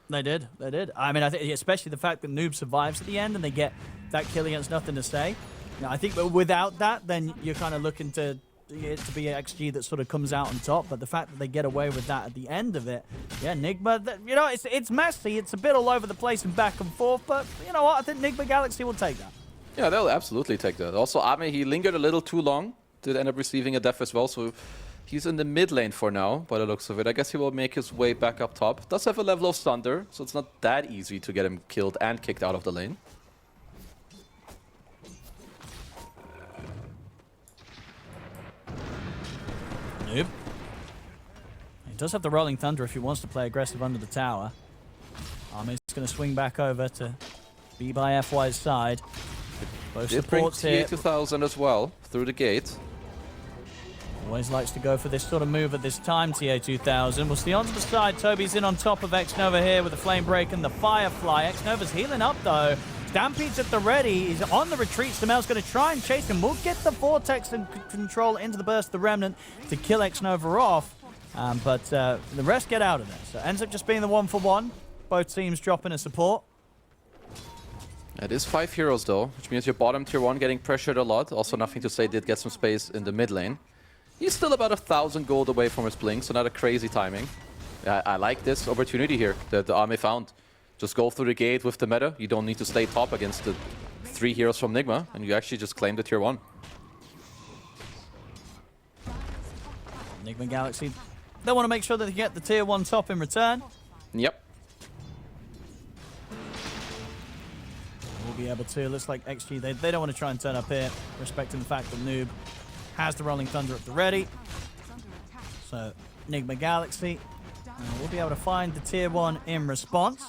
They did. They did. I mean, I think especially the fact that Noob survives at the end and they get that kill against nothing to say. You know, I think without that, then you're kind of looking to it to be an XG that sort of comes out on top, but the fact that they get away with that at the end of it, yeah, Nigma, you know, it's messy, it's a bit all over the place and back and forth, but you know what, I think Nigma Galaxy will take that. Yeah, they'll absolutely take that. Also, Ame, he lingered a little too long, did end up receiving a death as well, so he's in the mid lane for now, by the looks of it. I guess he will make his way back up top. Does have a level of Thunder, so it's not that easy to get him killed and kicked out of the lane. Noob. He does have the Rolling Thunder if he wants to play aggressive under the tower. Arme's going to swing back over to be by FY's side. Both supports here. 2000 as well through the gate. Always likes to go for this sort of move at this time, TA2000. We'll see onto the side. Toby's in on top of Xnova here with the Flame Break and the Firefly. Xnova's healing up though. Stampede's at the ready. He's on the retreat. Sumail's going to try and chase him. We'll get the Vortex and control into the Burst of the Remnant to kill Xnova off. But the rest get out of there. So it ends up just being the 1-for-1. Both teams dropping a support. It is 5 heroes though, which means your bottom tier 1 getting pressured a lot. Also nothing to say, did get some space in the mid lane. He's still about 1,000 gold away from his blink, so not a crazy timing. I like this opportunity here that the Ame found. Just go through the gate with the meta. You don't need to stay top against the 3 heroes from Nigma, and you actually just claim the tier 1. Nigma Galaxy, they want to make sure that they get the tier 1 top in return. Yep. We'll be able to. Looks like XG, they don't want to try and turn up here, respecting the fact that Noob has the Rolling Thunder at the ready. So, Nigma Galaxy will be able to find the tier 1 in response.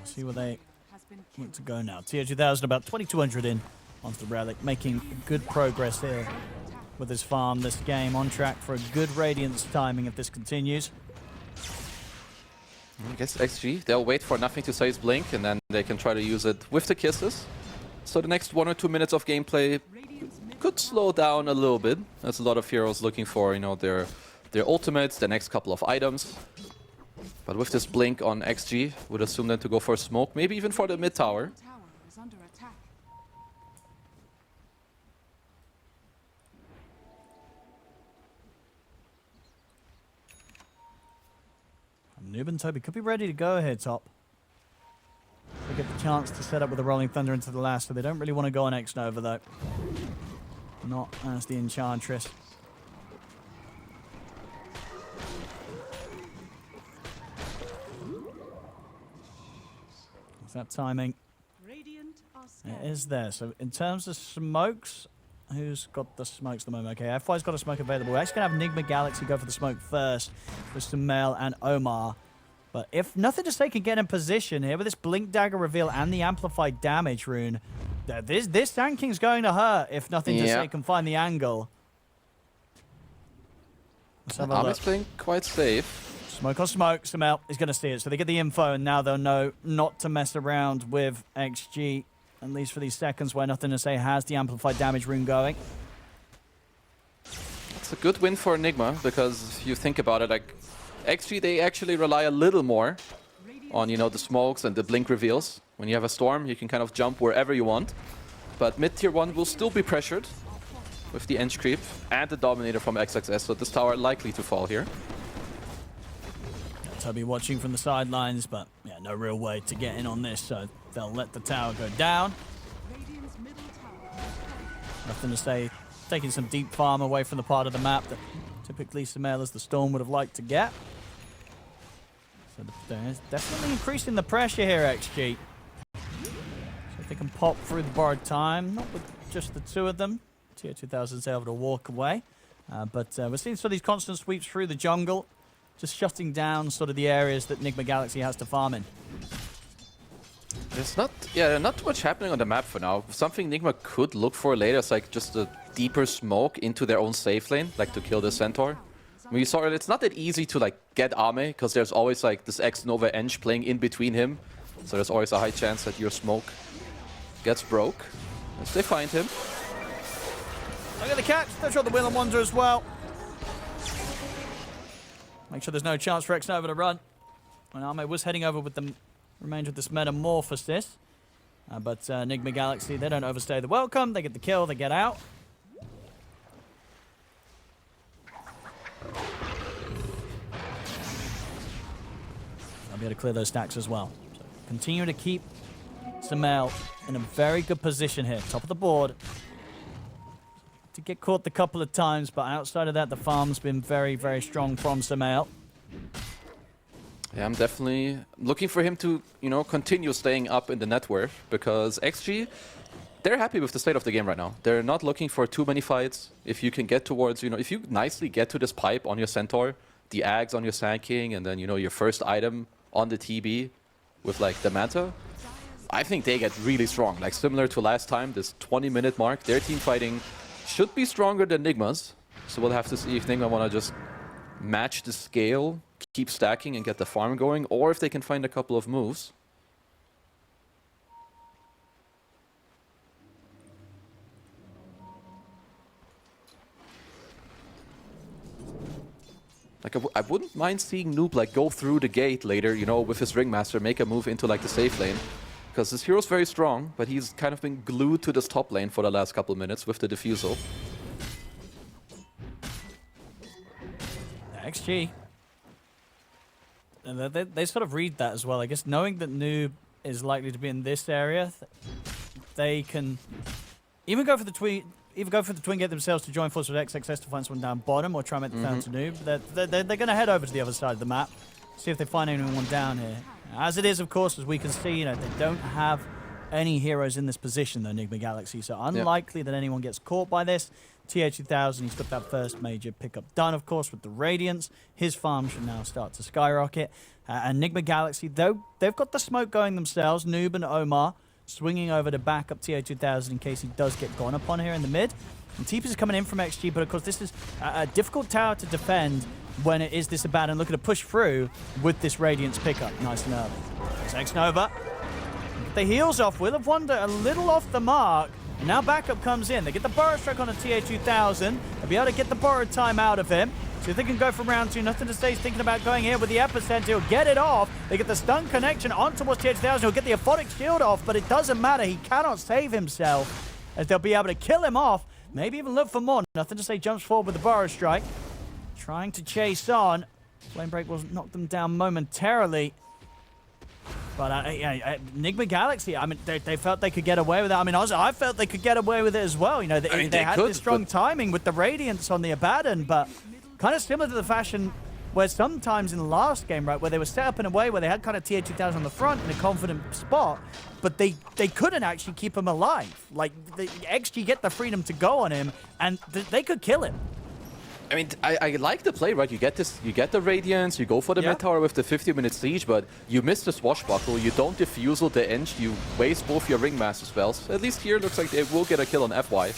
See where they want to go now. TA2000 about 2,200 in onto the Relic, making good progress here with his farm this game. On track for a good Radiance timing if this continues. I guess XG, they'll wait for nothing to say his blink, and then they can try to use it with the kisses. So the next 1 or 2 minutes of gameplay could slow down a little bit. There's a lot of heroes looking for, you know, their ultimates, the next couple of items. But with this blink on XG, would assume them to go for a smoke, maybe even for the mid tower. Noob and Toby could be ready to go here top. They get the chance to set up with the Rolling Thunder into the last, so they don't really want to go on Xnova though. Not as the Enchantress. That timing is there. So in terms of smokes, who's got the smokes at the moment? Okay, F5's got a smoke available. We're actually going to have Nigma Galaxy go for the smoke first with Sumail and Omar. But if Nothing to Say can get in position here with this Blink Dagger reveal and the amplified damage rune, this Sand King's going to hurt if Nothing to Say can find the angle. Army's playing quite safe. Smoke on smoke. Sumail is going to see it. So they get the info, and now they'll know not to mess around with XG, at least for these seconds where Nothing to Say has the amplified damage rune going. It's a good win for Nigma, because if you think about it, like XG, they actually rely a little more on, you know, the smokes and the blink reveals. When you have a storm, you can kind of jump wherever you want. But mid-tier 1 will still be pressured with the Ench creep and the Dominator from XXS, so this tower likely to fall here. Toby watching from the sidelines, but yeah, no real way to get in on this, so they'll let the tower go down. Nothing to Say, taking some deep farm away from the part of the map that typically Sumail as the Storm would have liked to get. So they're definitely increasing the pressure here, XG. So if they can pop through the borrowed time, not with just the two of them. Tier 2000's able to walk away. But we're seeing sort of these constant sweeps through the jungle, just shutting down sort of the areas that Nigma Galaxy has to farm in. There's not too much happening on the map for now. Something Nigma could look for later is like just a deeper smoke into their own safe lane, like to kill the Centaur. We saw it, it's not that easy to like get Ame, because there's always like this X-Nova Ench playing in between him. So there's always a high chance that your smoke gets broke. As they find him. Look at the catch. They'll shot the Wheel and Wonder as well. Make sure there's no chance for X-Nova to run. And Ame was heading over with the remainder of this Metamorphosis. But Nigma Galaxy, they don't overstay the welcome. They get the kill, they get out. I'll be able to clear those stacks as well. So continue to keep Sumail in a very good position here. Top of the board. To get caught a couple of times, but outside of that, the farm's been very, very strong from Sumail. Yeah, I'm definitely looking for him to, you know, continue staying up in the net worth, because XG, they're happy with the state of the game right now. They're not looking for too many fights. If you can get towards, you know, if you nicely get to this pipe on your Centaur, the Ags on your Sand King, and then, you know, your first item on the TB with, like, the Manta, I think they get really strong. Like, similar to last time, this 20-minute mark, their team fighting should be stronger than Nigma's. So we'll have to see if Nigma want to just match the scale, keep stacking and get the farm going, or if they can find a couple of moves. Like, I wouldn't mind seeing Noob like go through the gate later, you know, with his Ringmaster, make a move into like the safe lane. Because this hero's very strong, but he's kind of been glued to this top lane for the last couple of minutes with the defusal. XG. And they sort of read that as well. I guess knowing that Noob is likely to be in this area, they can even go for the twin, get themselves to join forces with XXS to find someone down bottom, or try and make the turn to Noob. They're going to head over to the other side of the map, see if they find anyone down here. As it is, of course, as we can see, you know, they don't have any heroes in this position, though, Nigma Galaxy. So unlikely that anyone gets caught by this. TA2000, he's got that first major pickup done, of course, with the Radiance. His farm should now start to skyrocket. And Nigma Galaxy, though, they've got the smoke going themselves. Noob and Omar swinging over to back up TA2000 in case he does get gone upon here in the mid. And Teepers is coming in from XG, but of course this is a difficult tower to defend when it is this bad, and looking to push through with this Radiance pickup. Nice and early. There's X-Nova. Get the heals off. Wheel of Wonder a little off the mark. And now backup comes in. They get the Burrow Strike on a TA2000. They'll be able to get the borrowed time out of him. So if they can go from round 2, Nothing to Say he's thinking about going here with the Epicenter. He'll get it off. They get the stun connection on towards TA2000. He'll get the Aphotic Shield off, but it doesn't matter. He cannot save himself, as they'll be able to kill him off. Maybe even look for more. Nothing to Say jumps forward with the Burrow Strike. Trying to chase on. Flame Break will knock them down momentarily. But Nigma Galaxy, I mean, they felt they could get away with that. I mean, I felt they could get away with it as well. You know, they had this strong timing with the Radiance on the Abaddon, but kind of similar to the fashion Where sometimes in the last game, right, where they were set up in a way where they had kind of tier 2000 on the front in a confident spot, but they couldn't actually keep him alive. Like, the XG get the freedom to go on him, and they could kill him. I mean, I like the play, right? You get the Radiance, you go for the mid tower with the 50-minute siege, but you miss the swashbuckle, you don't defusal the Eng, you waste both your Ringmaster spells. At least here, looks like they will get a kill on FY.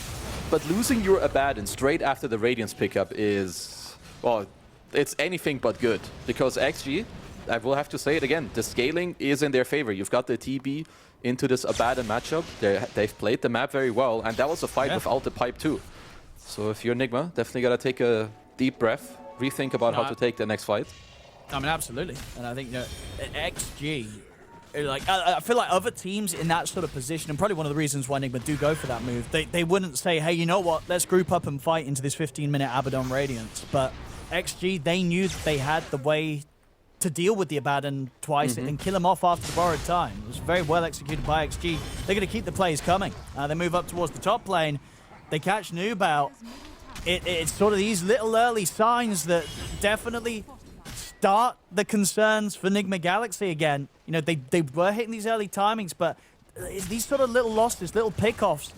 But losing your Abaddon straight after the Radiance pickup is, well, it's anything but good. Because XG, I will have to say it again, the scaling is in their favor. You've got the TB into this Abaddon matchup. They've played the map very well, and that was a fight without the pipe too. So if you're Nigma, definitely gotta take a deep breath, rethink about how to take the next fight. I mean, absolutely. And I think that XG, like, I feel like other teams in that sort of position, and probably one of the reasons why Nigma do go for that move, they wouldn't say, hey, you know what, let's group up and fight into this 15-minute Abaddon Radiance. But XG, they knew that they had the way to deal with the Abaddon twice and kill him off after the borrowed time. It was very well executed by XG. They're going to keep the plays coming. They move up towards the top lane. They catch Noob out. It's sort of these little early signs that definitely start the concerns for Nigma Galaxy again. You know, they were hitting these early timings, but it's these sort of little losses, little pickoffs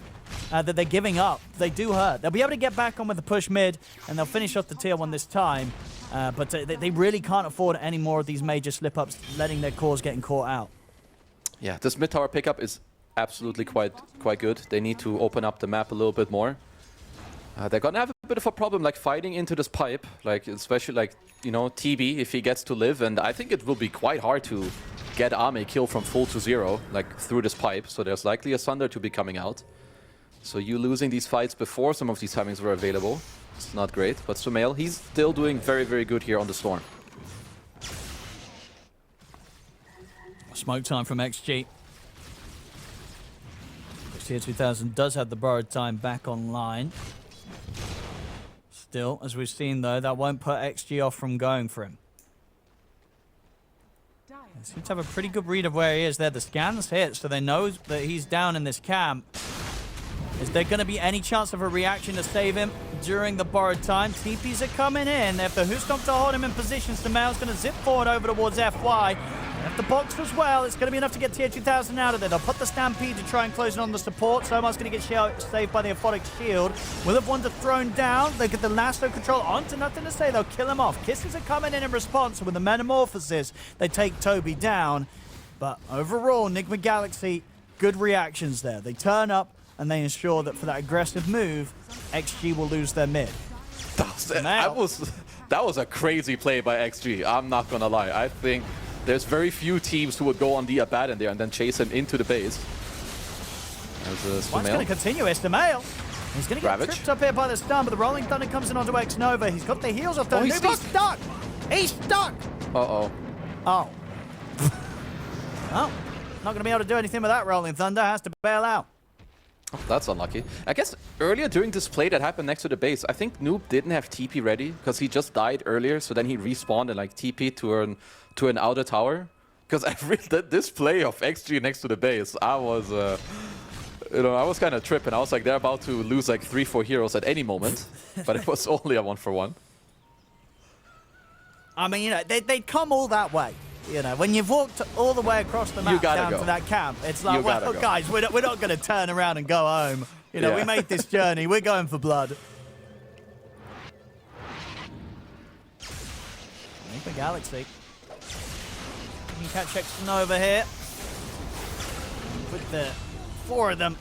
that they're giving up. They do hurt. They'll be able to get back on with the push mid, and they'll finish off the tier 1 this time. But they really can't afford any more of these major slip-ups, letting their cores getting caught out. Yeah, this mid tower pickup is absolutely quite good. They need to open up the map a little bit more. They're gonna have a bit of a problem, like, fighting into this pipe, like, especially, like, you know, TB, if he gets to live, and I think it will be quite hard to get Ame kill from full to 0, like, through this pipe, so there's likely a Sunder to be coming out. So you losing these fights before some of these timings were available, it's not great, but Sumail, he's still doing very, very good here on the Storm. Smoke time from XG. Tier 2000 does have the borrowed time back online. Still, as we've seen though, that won't put XG off from going for him. They seem to have a pretty good read of where he is there. The scan's hit, so they know that he's down in this camp. Is there going to be any chance of a reaction to save him during the borrowed time? TPs are coming in. If the Hoostomp to hold him in position, Sumail's going to zip forward over towards FY. If the box as well, it's going to be enough to get tier 2000 out of there. They'll put the Stampede to try and close it on the support. Somar's going to get saved by the Aphotic Shield. Will have Wonder thrown down. They get the lasso control onto nothing to say. They'll kill him off. Kisses are coming in response. With the Metamorphosis, they take Toby down. But overall, Nigma Galaxy, good reactions there. They turn up and they ensure that for that aggressive move, XG will lose their mid. That was a crazy play by XG. I'm not going to lie. I think there's very few teams who would go on the Abaddon there and then chase him into the base. There's One's going to continue, it's Sumail. He's going to get tripped up here by the stun, but the Rolling Thunder comes in onto X-Nova. He's got the heals off, though. He's stuck! He's stuck! Uh-oh. Oh. Well, not going to be able to do anything with that Rolling Thunder. Has to bail out. Oh, that's unlucky. I guess earlier during this play that happened next to the base, I think Noob didn't have TP ready because he just died earlier, so then he respawned and, like, TP to an outer tower. Because this play of XG next to the base, I was, you know, I was kind of tripping. I was like, they're about to lose like 3-4 heroes at any moment, but it was only a 1-for-1. I mean, you know, they'd come all that way. You know, when you've walked all the way across the map down to that camp, it's like, well, guys, we're not going to turn around and go home. You know, we made this journey. We're going for blood. Nigma Galaxy. You can catch Xtreme over here. With the 4 of them,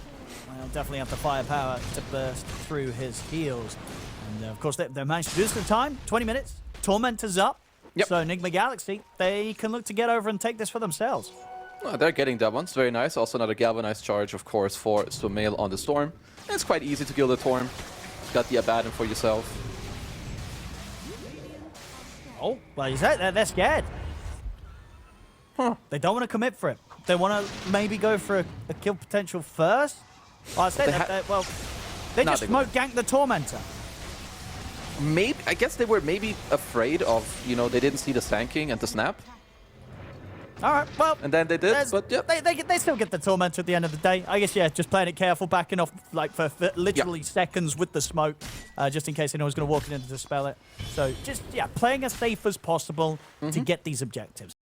they'll definitely have the firepower to burst through his heals. And, of course, they managed to do this in time. 20 minutes. Tormentor's up. Yep. So Nigma Galaxy, they can look to get over and take this for themselves. Oh, they're getting that one. It's very nice. Also another Galvanized charge, of course, for Sumail on the Storm. And it's quite easy to kill the Torm. Got the Abaddon for yourself. Oh, well, you said they're scared. Huh. They don't want to commit for it. They want to maybe go for a kill potential first. Well, I said they just smoke gank the Tormentor. Maybe, I guess they were maybe afraid of, you know, they didn't see the Sand King and the snap. All right, well. And then they did, but yeah. They still get the torment at the end of the day. I guess, yeah, just playing it careful, backing off like for literally seconds with the smoke, just in case anyone's going to walk in to dispel it. So just, yeah, playing as safe as possible to get these objectives.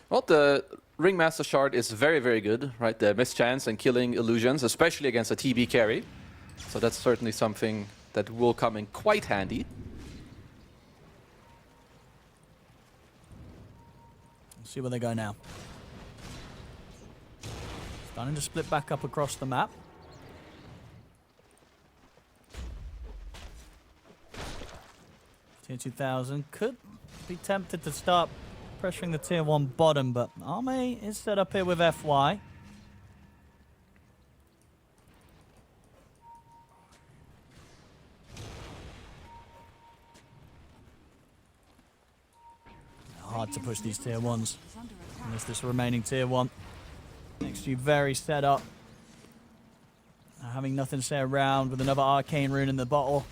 Well, the Ringmaster Shard is very, very good, right? The mischance and killing illusions, especially against a TB carry. So that's certainly something that will come in quite handy. See where they go now. Starting to split back up across the map. Tier 2000 could be tempted to start pressuring the Tier 1 bottom, but Arme is set up here with FY. Hard to push these Tier 1s. Unless this remaining Tier 1. XG very set up. Having nothing to say around with another Arcane Rune in the bottle.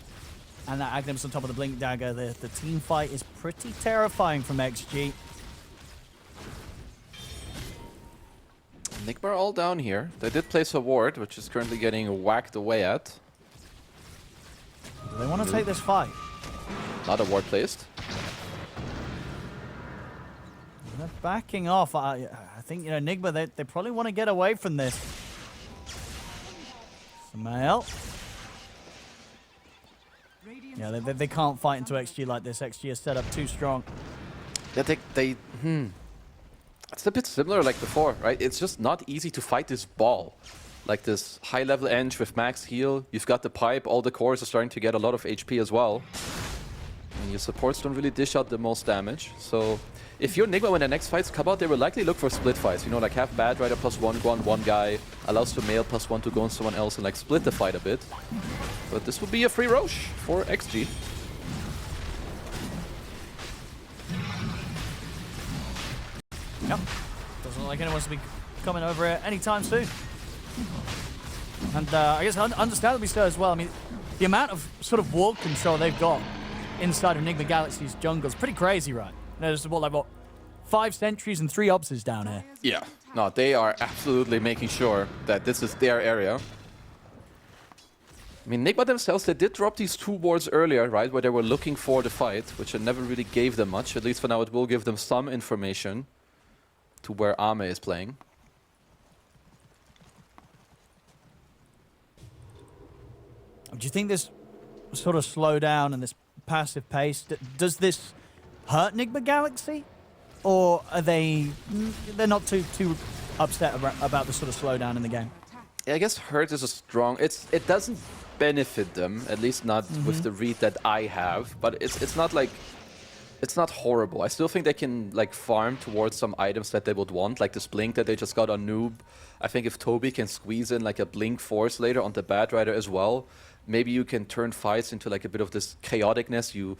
And that Aghanim on top of the Blink Dagger. The team fight is pretty terrifying from XG. Nigma all down here. They did place a ward, which is currently getting whacked away at. Do they want to take this fight? Not a ward placed. They're backing off. I think, you know, Nigma, they probably want to get away from this. Samael. Yeah, they can't fight into XG like this. XG is set up too strong. Yeah, it's a bit similar like before, right? It's just not easy to fight this ball. Like this high-level Eng with max heal. You've got the pipe. All the cores are starting to get a lot of HP as well. And your supports don't really dish out the most damage. So if you're Nigma, when the next fights come out, they will likely look for split fights. You know, like have Bad Rider +1 go on one guy, allows Samael +1 to go on someone else and like split the fight a bit. But this would be a free Roche for XG. Yep. Doesn't look like anyone's to be coming over here anytime soon. And I guess understandably so as well. I mean, the amount of sort of ward control they've got inside of Nigma Galaxy's jungle is pretty crazy, right? You know, there's what 5 sentries and 3 obses down here. Yeah. No, they are absolutely making sure that this is their area. I mean, Nigma themselves, they did drop these 2 wards earlier, right? Where they were looking for the fight, which it never really gave them much. At least for now, it will give them some information to where Arme is playing. Do you think this sort of slowdown and this passive pace, does this hurt Nigma Galaxy? Or are they're not too upset about the sort of slowdown in the game? Yeah, I guess hurt is a strong... It doesn't benefit them, at least not with the read that I have. But it's not like... It's not horrible. I still think they can like farm towards some items that they would want, like this Blink that they just got on Noob. I think if Toby can squeeze in like a Blink Force later on the Bad Rider as well, maybe you can turn fights into like a bit of this chaoticness. You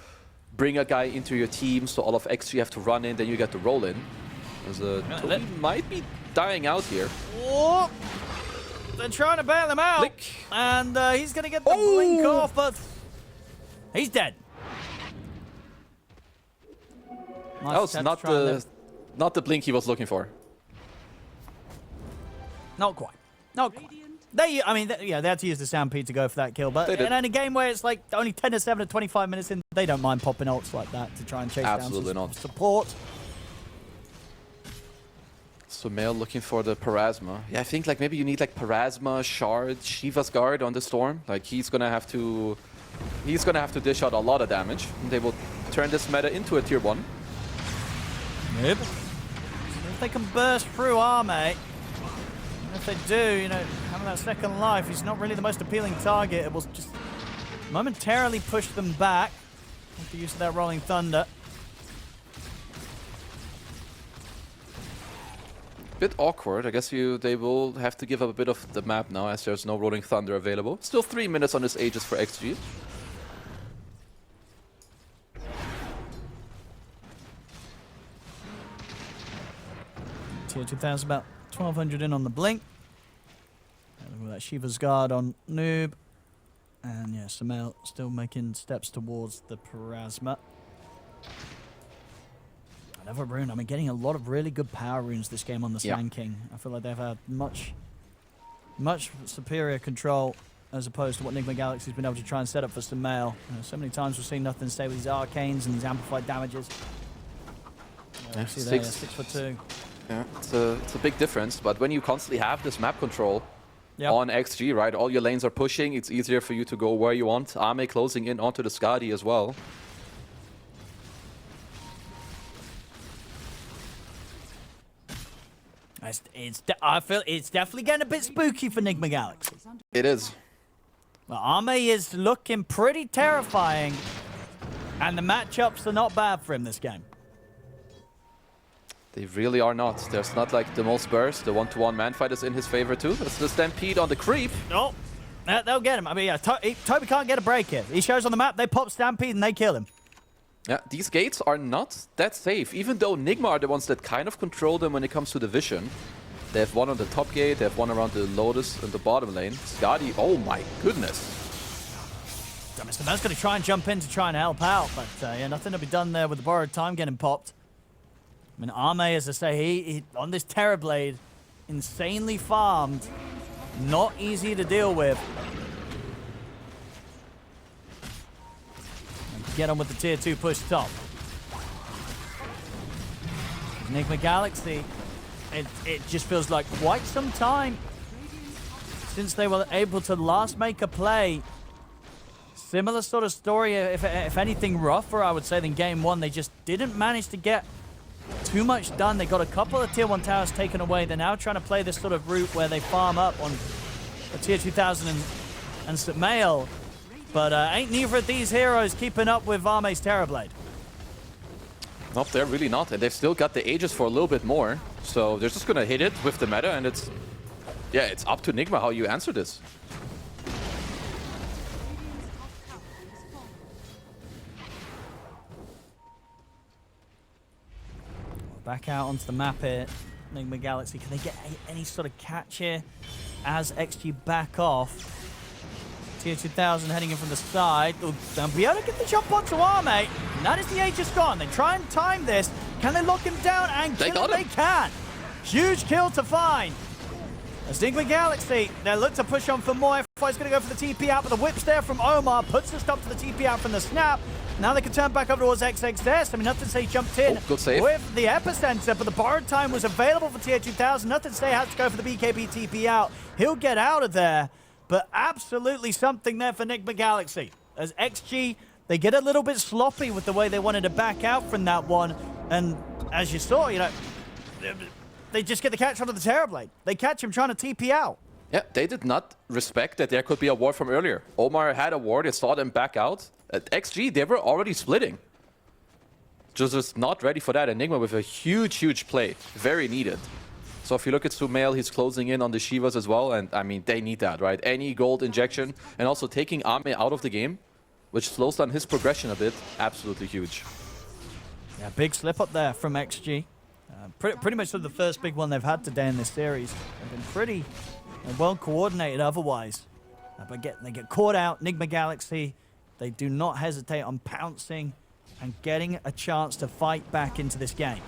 bring a guy into your team, so all of XG have to run in, then you get to roll in. Toby might be dying out here. Oh, they're trying to bail him out. Blink. And he's going to get the Blink off, but he's dead. Nice that was not the Blink he was looking for. Not quite. Not quite. They had to use the Stampede to go for that kill, but in a game where it's like only 10-7 at 25 minutes in, they don't mind popping ults like that to try and chase down some support. Samael looking for the Parasma. Yeah, I think like maybe you need like Parasma, Shard, Shiva's Guard on the Storm. Like he's gonna have to dish out a lot of damage. And they will turn this meta into a tier 1. Yep. If they can burst through Arme, and if they do, you know, having that second life, he's not really the most appealing target. It will just momentarily push them back with the use of that Rolling Thunder. Bit awkward. I guess they will have to give up a bit of the map now as there's no Rolling Thunder available. Still 3 minutes on this Aegis for XG. Tier 2000, about 1200 in on the Blink. With that Shiva's Guard on Noob. And yeah, Samael still making steps towards the Parasma. Another rune. I mean, getting a lot of really good power runes this game on the Sand King. I feel like they've had much superior control as opposed to what Nigma Galaxy's been able to try and set up for Sumail. So many times we've seen nothing stay with these arcanes and these amplified damages. Yeah, see there, 6 for 2. Yeah, it's a big difference. But when you constantly have this map control on XG, right, all your lanes are pushing, it's easier for you to go where you want. Ame closing in onto the Skadi as well. I feel it's definitely getting a bit spooky for Nigma Galaxy. It is. Well, Ame is looking pretty terrifying, and the matchups are not bad for him this game. They really are not. There's not like the most burst. The one-to-one man fight is in his favor too. That's the Stampede on the creep. Oh, they'll get him. I mean, yeah, Toby can't get a break here. He shows on the map, they pop Stampede and they kill him. Yeah, these gates are not that safe, even though Nigma are the ones that kind of control them when it comes to the vision. They have one on the top gate, they have one around the Lotus in the bottom lane. Skadi, oh my goodness. Mr. Man's going to try and jump in to try and help out, but yeah, nothing to be done there with the borrowed time getting popped. I mean, Ame, as I say, he on this Terrorblade, insanely farmed, not easy to deal with. Get on with the tier 2 push top. Nigma Galaxy, it just feels like quite some time since they were able to last make a play. Similar sort of story, if anything rougher, I would say, than game 1. They just didn't manage to get too much done. They got a couple of tier 1 towers taken away. They're now trying to play this sort of route where they farm up on a tier 2000 and Sumail. But ain't neither of these heroes keeping up with Ame's Terrorblade. Nope, they're really not. And they've still got the Aegis for a little bit more. So they're just going to hit it with the meta. And it's up to Nigma how you answer this. Back out onto the map here. Nigma Galaxy, can they get any sort of catch here as XG back off? Tier 2000 heading in from the side. They'll be able to get the jump onto Ame. And that is the Aegis gone. They try and time this. Can they lock him down and kill him? They can. Huge kill to find. As Nigma Galaxy, they look to push on for more. F5's going to go for the TP out, but the whip's there from Omar. Puts the stop to the TP out from the snap. Now they can turn back over towards XXS. I mean, Nothing Say jumped in good save with the epicenter, but the borrowed time was available for tier 2000. Nothing Say has to go for the BKB TP out. He'll get out of there. But absolutely something there for Nigma Galaxy. As XG, they get a little bit sloppy with the way they wanted to back out from that one. And as you saw, you know, they just get the catch onto the Terrorblade. They catch him trying to TP out. Yeah, they did not respect that there could be a ward from earlier. Omar had a ward, they saw them back out. At XG, they were already splitting. Just not ready for that. Enigma with a huge play. Very needed. So if you look at Sumail, he's closing in on the Shivas as well. And I mean, they need that, right? Any gold injection and also taking Ame out of the game, which slows down his progression a bit. Absolutely huge. Yeah, big slip up there from XG. Pretty much sort of the first big one they've had today in this series. They've been pretty well coordinated otherwise. But they get caught out. Nigma Galaxy, they do not hesitate on pouncing and getting a chance to fight back into this game.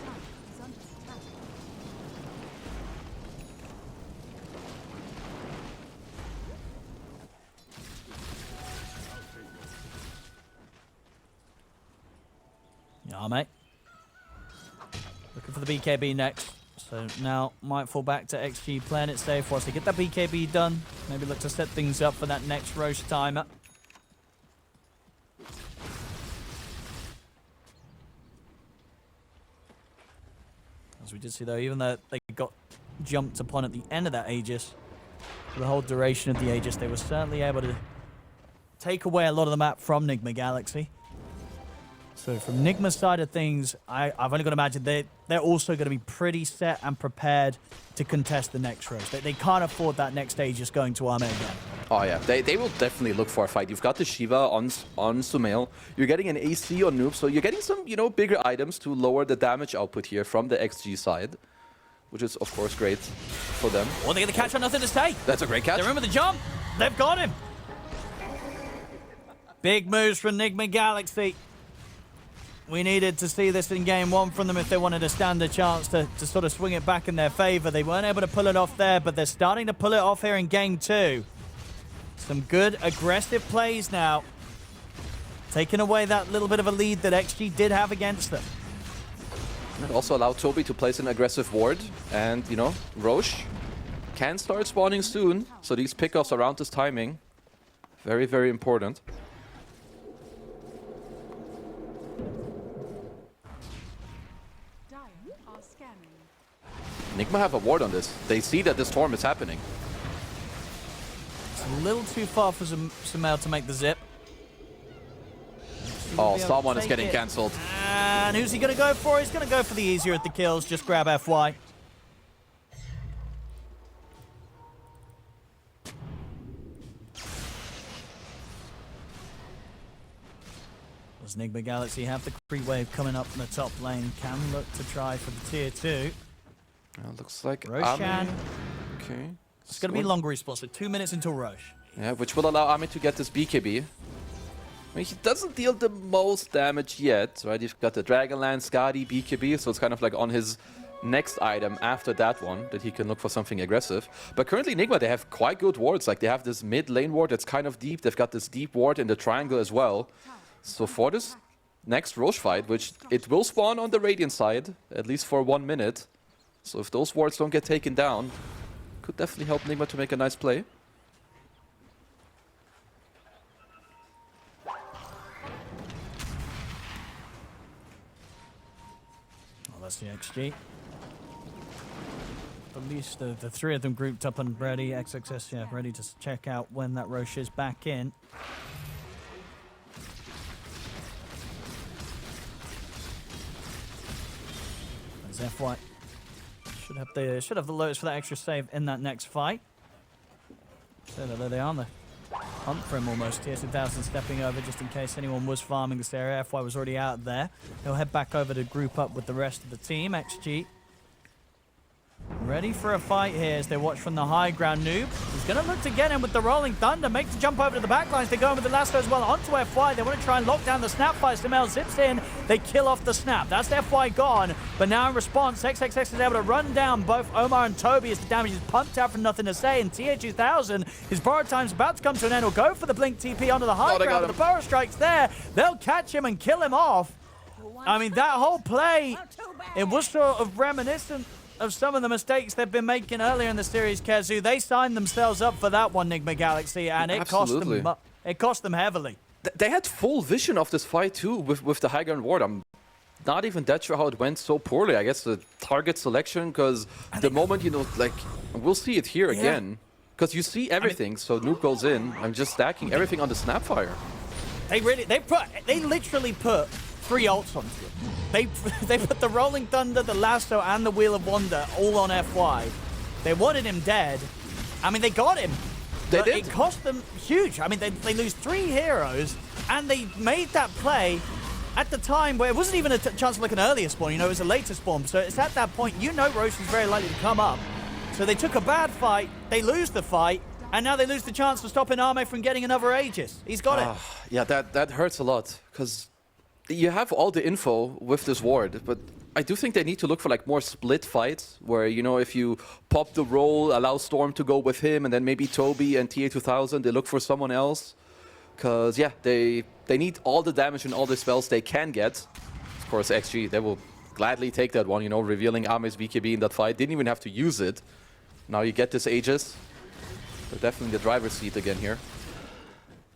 Yeah, mate. Looking for the BKB next. So now might fall back to XG playing it safe whilst they get that BKB done. Maybe look to set things up for that next Roche timer. As we did see though, even though they got jumped upon at the end of that Aegis, for the whole duration of the Aegis, they were certainly able to take away a lot of the map from Nigma Galaxy. So from Nigma's side of things, I've only got to imagine they're also going to be pretty set and prepared to contest the next Roche. They can't afford that next Aegis going to Ame again. Oh yeah, they will definitely look for a fight. You've got the Shiva on Sumail. You're getting an AC on Noob, so you're getting some, you know, bigger items to lower the damage output here from the XG side, which is of course great for them. Oh, they get the catch on Nothing to Say. That's a great catch. They remember the jump. They've got him. Big moves from Nigma Galaxy. We needed to see this in game one from them if they wanted to stand a chance to sort of swing it back in their favor. They weren't able to pull it off there, but they're starting to pull it off here in game two. Some good aggressive plays now. Taking away that little bit of a lead that XG did have against them. It also allowed Toby to place an aggressive ward. And, you know, Roche can start spawning soon. So these pickoffs around this timing, very, very important. Nigma have a ward on this. They see that this storm is happening. It's a little too far for Sumail to make the zip. Oh, someone is getting cancelled. And who's he going to go for? He's going to go for the easier at the kills. Just grab FY. Does Nigma Galaxy have the creep wave coming up from the top lane? Can look to try for the tier 2. Looks like Roshan. Okay. It's going to be longer response, so 2 minutes until Roche. Yeah, which will allow Ami to get this BKB. I mean, he doesn't deal the most damage yet, right? You've got the Dragonlance, Skadi, BKB, so it's kind of like on his next item after that one that he can look for something aggressive. But currently Nigma, they have quite good wards. Like, they have this mid lane ward that's kind of deep. They've got this deep ward in the triangle as well. So for this next Roche fight, which it will spawn on the Radiant side, at least for 1 minute. So if those wards don't get taken down, could definitely help Nigma to make a nice play. That's the XG. At least the three of them grouped up and ready. XXS, yeah, ready to check out when that Roche is back in. There's FY. Should have the Lotus for that extra save in that next fight. So there they are on the hunt for him almost. TS2000 stepping over just in case anyone was farming this area. FY was already out there. He'll head back over to group up with the rest of the team. XG ready for a fight here as they watch from the high ground. Noob, he's going to look to get him with the Rolling Thunder. Make the jump over to the backlines. They go in with the lasso as well onto FY. They want to try and lock down the snap fire. Sumail zips in. They kill off the snap. That's FY gone. But now in response, XXX is able to run down both Omar and Toby as the damage is pumped out from nothing to say. And TH2000, his borrowed time's about to come to an end. He'll go for the Blink TP onto the high ground. But the Burrow Strike's there. They'll catch him and kill him off. I mean, that whole play, it was sort of reminiscent of some of the mistakes they've been making earlier in the series, Kezu. They signed themselves up for that one, Nigma Galaxy, and it cost them heavily. They had full vision of this fight too with the high ground ward. I'm not even that sure how it went so poorly. I guess the target selection, because the moment, you know, like, we'll see it here again. Because you see everything, so Noob goes in. I'm just stacking everything on the Snapfire. They literally put 3 ults onto it. They put the Rolling Thunder, the Lasso, and the Wheel of Wonder all on FY. They wanted him dead. I mean, they got him. They did. It cost them huge. I mean, they lose 3 heroes, and they made that play at the time where it wasn't even a chance of like an earlier spawn. You know, it was a later spawn. So it's at that point, you know, Roche is very likely to come up. So they took a bad fight. They lose the fight. And now they lose the chance for stopping Arme from getting another Aegis. He's got it. Yeah, that hurts a lot, because you have all the info with this ward, but I do think they need to look for like more split fights where, you know, if you pop the roll, allow Storm to go with him, and then maybe Toby and TA2000, they look for someone else. Because, yeah, they need all the damage and all the spells they can get. Of course, XG, they will gladly take that one, you know, revealing Ame's BKB in that fight. Didn't even have to use it. Now you get this Aegis. They're definitely the driver's seat again here.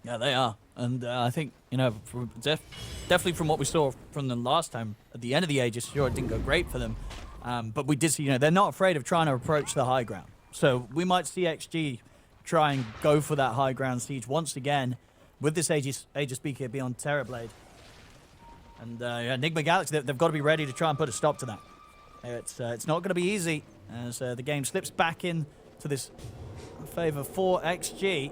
Yeah, they are. And I think, you know, definitely from what we saw from them last time, at the end of the Aegis, sure, it didn't go great for them. But we did see, you know, they're not afraid of trying to approach the high ground. So we might see XG try and go for that high ground siege once again with this Aegis BKB on Terrorblade. And yeah, Nigma Galaxy, they've got to be ready to try and put a stop to that. It's not going to be easy as the game slips back in to this favor for XG.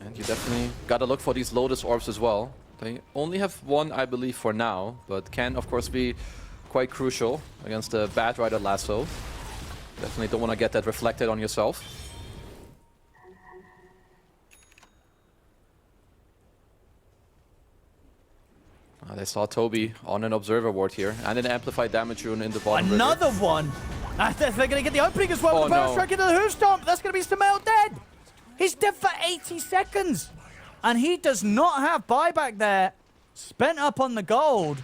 And you definitely got to look for these Lotus Orbs as well. They only have one, I believe, for now, but can, of course, be quite crucial against the Bat Rider Lasso. Definitely don't want to get that reflected on yourself. They saw Toby on an Observer Ward here, and an Amplified Damage Rune in the bottom Another river. one! They're going to get the opening as well with Oh, the burst no. strike into the Hoof Stomp. That's going to be Samael dead. He's dead for 80 seconds. And he does not have buyback there. Spent up on the gold.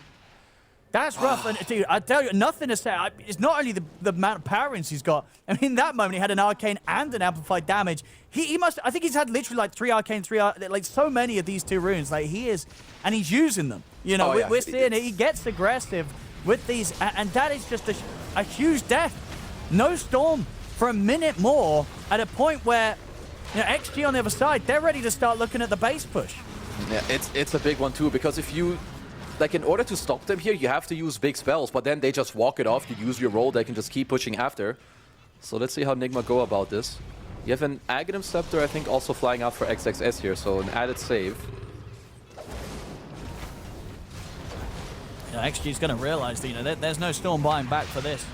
That's rough. And dude, I tell you, nothing to say. It's not only the amount of power ins he's got. I mean, in that moment, he had an Arcane and an Amplified Damage. He must, I think he's had literally like 3 Arcane, like so many of these 2 runes. Like he is, and he's using them. You know, Oh, yeah. we're seeing it. He gets aggressive with these, and that is just a huge death. No Storm for a minute more at a point where, you know, XG on the other side, they're ready to start looking at the base push. Yeah, it's a big one too, because if you, like, in order to stop them here, you have to use big spells, but then they just walk it off. You use your roll, they can just keep pushing after. So let's see how Nigma go about this. You have an Aghanim Scepter, I think, also flying out for XXS here, so an added save. Yeah, XG's going to realize that, you know, there's no Storm buying back for this.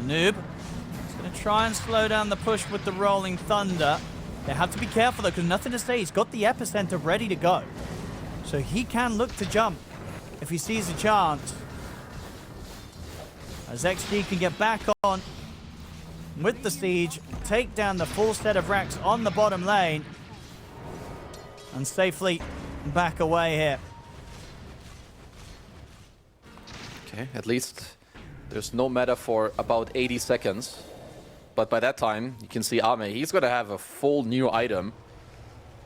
Noob is going to try and slow down the push with the Rolling Thunder. They have to be careful, though, because nothing to say. He's got the Epicenter ready to go. So he can look to jump if he sees a chance. As XG can get back on with the Siege, take down the full set of racks on the bottom lane, and safely back away here. Okay, at least there's no meta for about 80 seconds. But by that time, you can see Ame, he's going to have a full new item.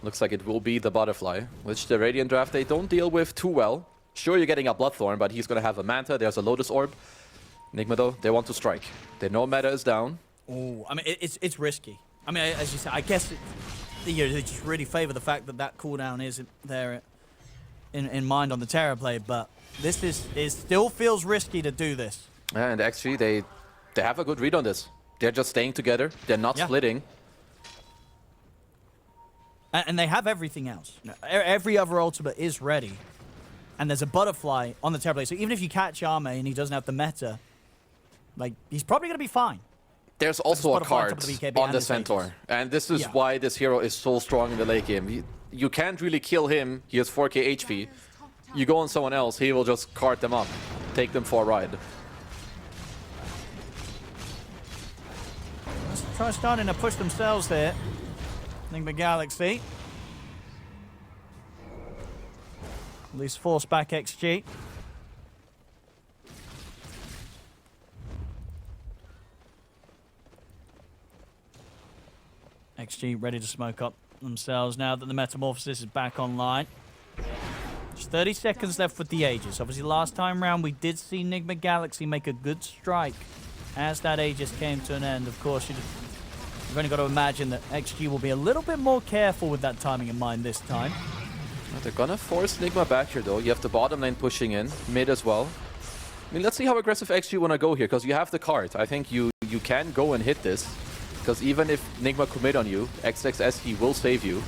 Looks like it will be the Butterfly, which the Radiant draft, they don't deal with too well. Sure, you're getting a Bloodthorn, but he's going to have a Manta. There's a Lotus Orb. Nigma, though, they want to strike. They know meta is down. Oh, I mean, it's risky. I mean, as you said, I guess you know, they just really favor the fact that that cooldown isn't there in mind on the Terra play, but this still feels risky to do this. Yeah, and actually, they have a good read on this. They're just staying together. They're not splitting. And they have everything else. You know, every other ultimate is ready. And there's a Butterfly on the Terra play. So even if you catch Ame and he doesn't have the meta, like, he's probably going to be fine. There's also a card on on the Centaur. And this is why this hero is so strong in the late game. You can't really kill him. He has 4k HP. You go on someone else, he will just cart them up. Take them for a ride. Let's try starting to push themselves here. Nigma Galaxy. At least force back XG. XG ready to smoke up themselves now that the Metamorphosis is back online. Just 30 seconds left with the Aegis. Obviously, last time round, we did see Nigma Galaxy make a good strike as that Aegis came to an end. Of course, you've only got to imagine that XG will be a little bit more careful with that timing in mind this time. They're gonna force Nigma back here, though. You have the bottom lane pushing in, mid as well. I mean, let's see how aggressive XG wanna go here, because you have the card. I think you can go and hit this, because even if Nigma commit on you, XXS, he will save you.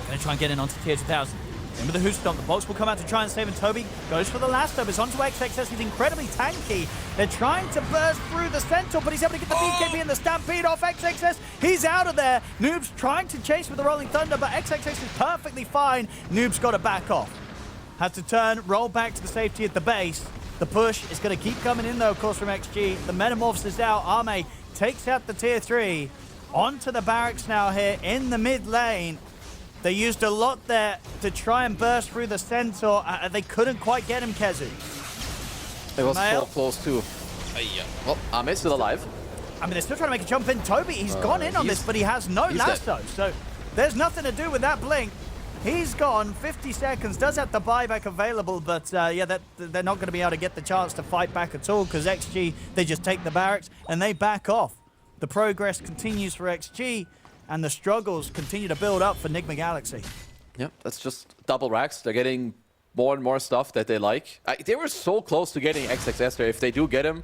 Gonna try and get in onto tier 2000. Remember the Hoof Stomp. The box will come out to try and save, and Toby goes for the last of. It's onto XXS. He's incredibly tanky. They're trying to burst through the Centaur, but he's able to get the BKB and the Stampede off XXS. He's out of there. Noob's trying to chase with the Rolling Thunder, but XXS is perfectly fine. Noob's got to back off. Has to turn, roll back to the safety at the base. The push is going to keep coming in, though, of course, from XG. The Metamorphosis is out. Ame takes out the tier 3. Onto the barracks now here in the mid lane. They used a lot there to try and burst through the Centaur. They couldn't quite get him, Kezu. It was so close, too. Well, Ame's still alive. I mean, they're still trying to make a jump in. Toby, he's gone in on this, but he has no lasso. So there's nothing to do with that blink. He's gone. 50 seconds. Does have the buyback available, but yeah, they're not going to be able to get the chance to fight back at all, because XG, they just take the barracks and they back off. The progress continues for XG, and the struggles continue to build up for Nigma Galaxy. Yep, that's just double racks. They're getting more and more stuff that they like. They were so close to getting XXS there. If they do get him,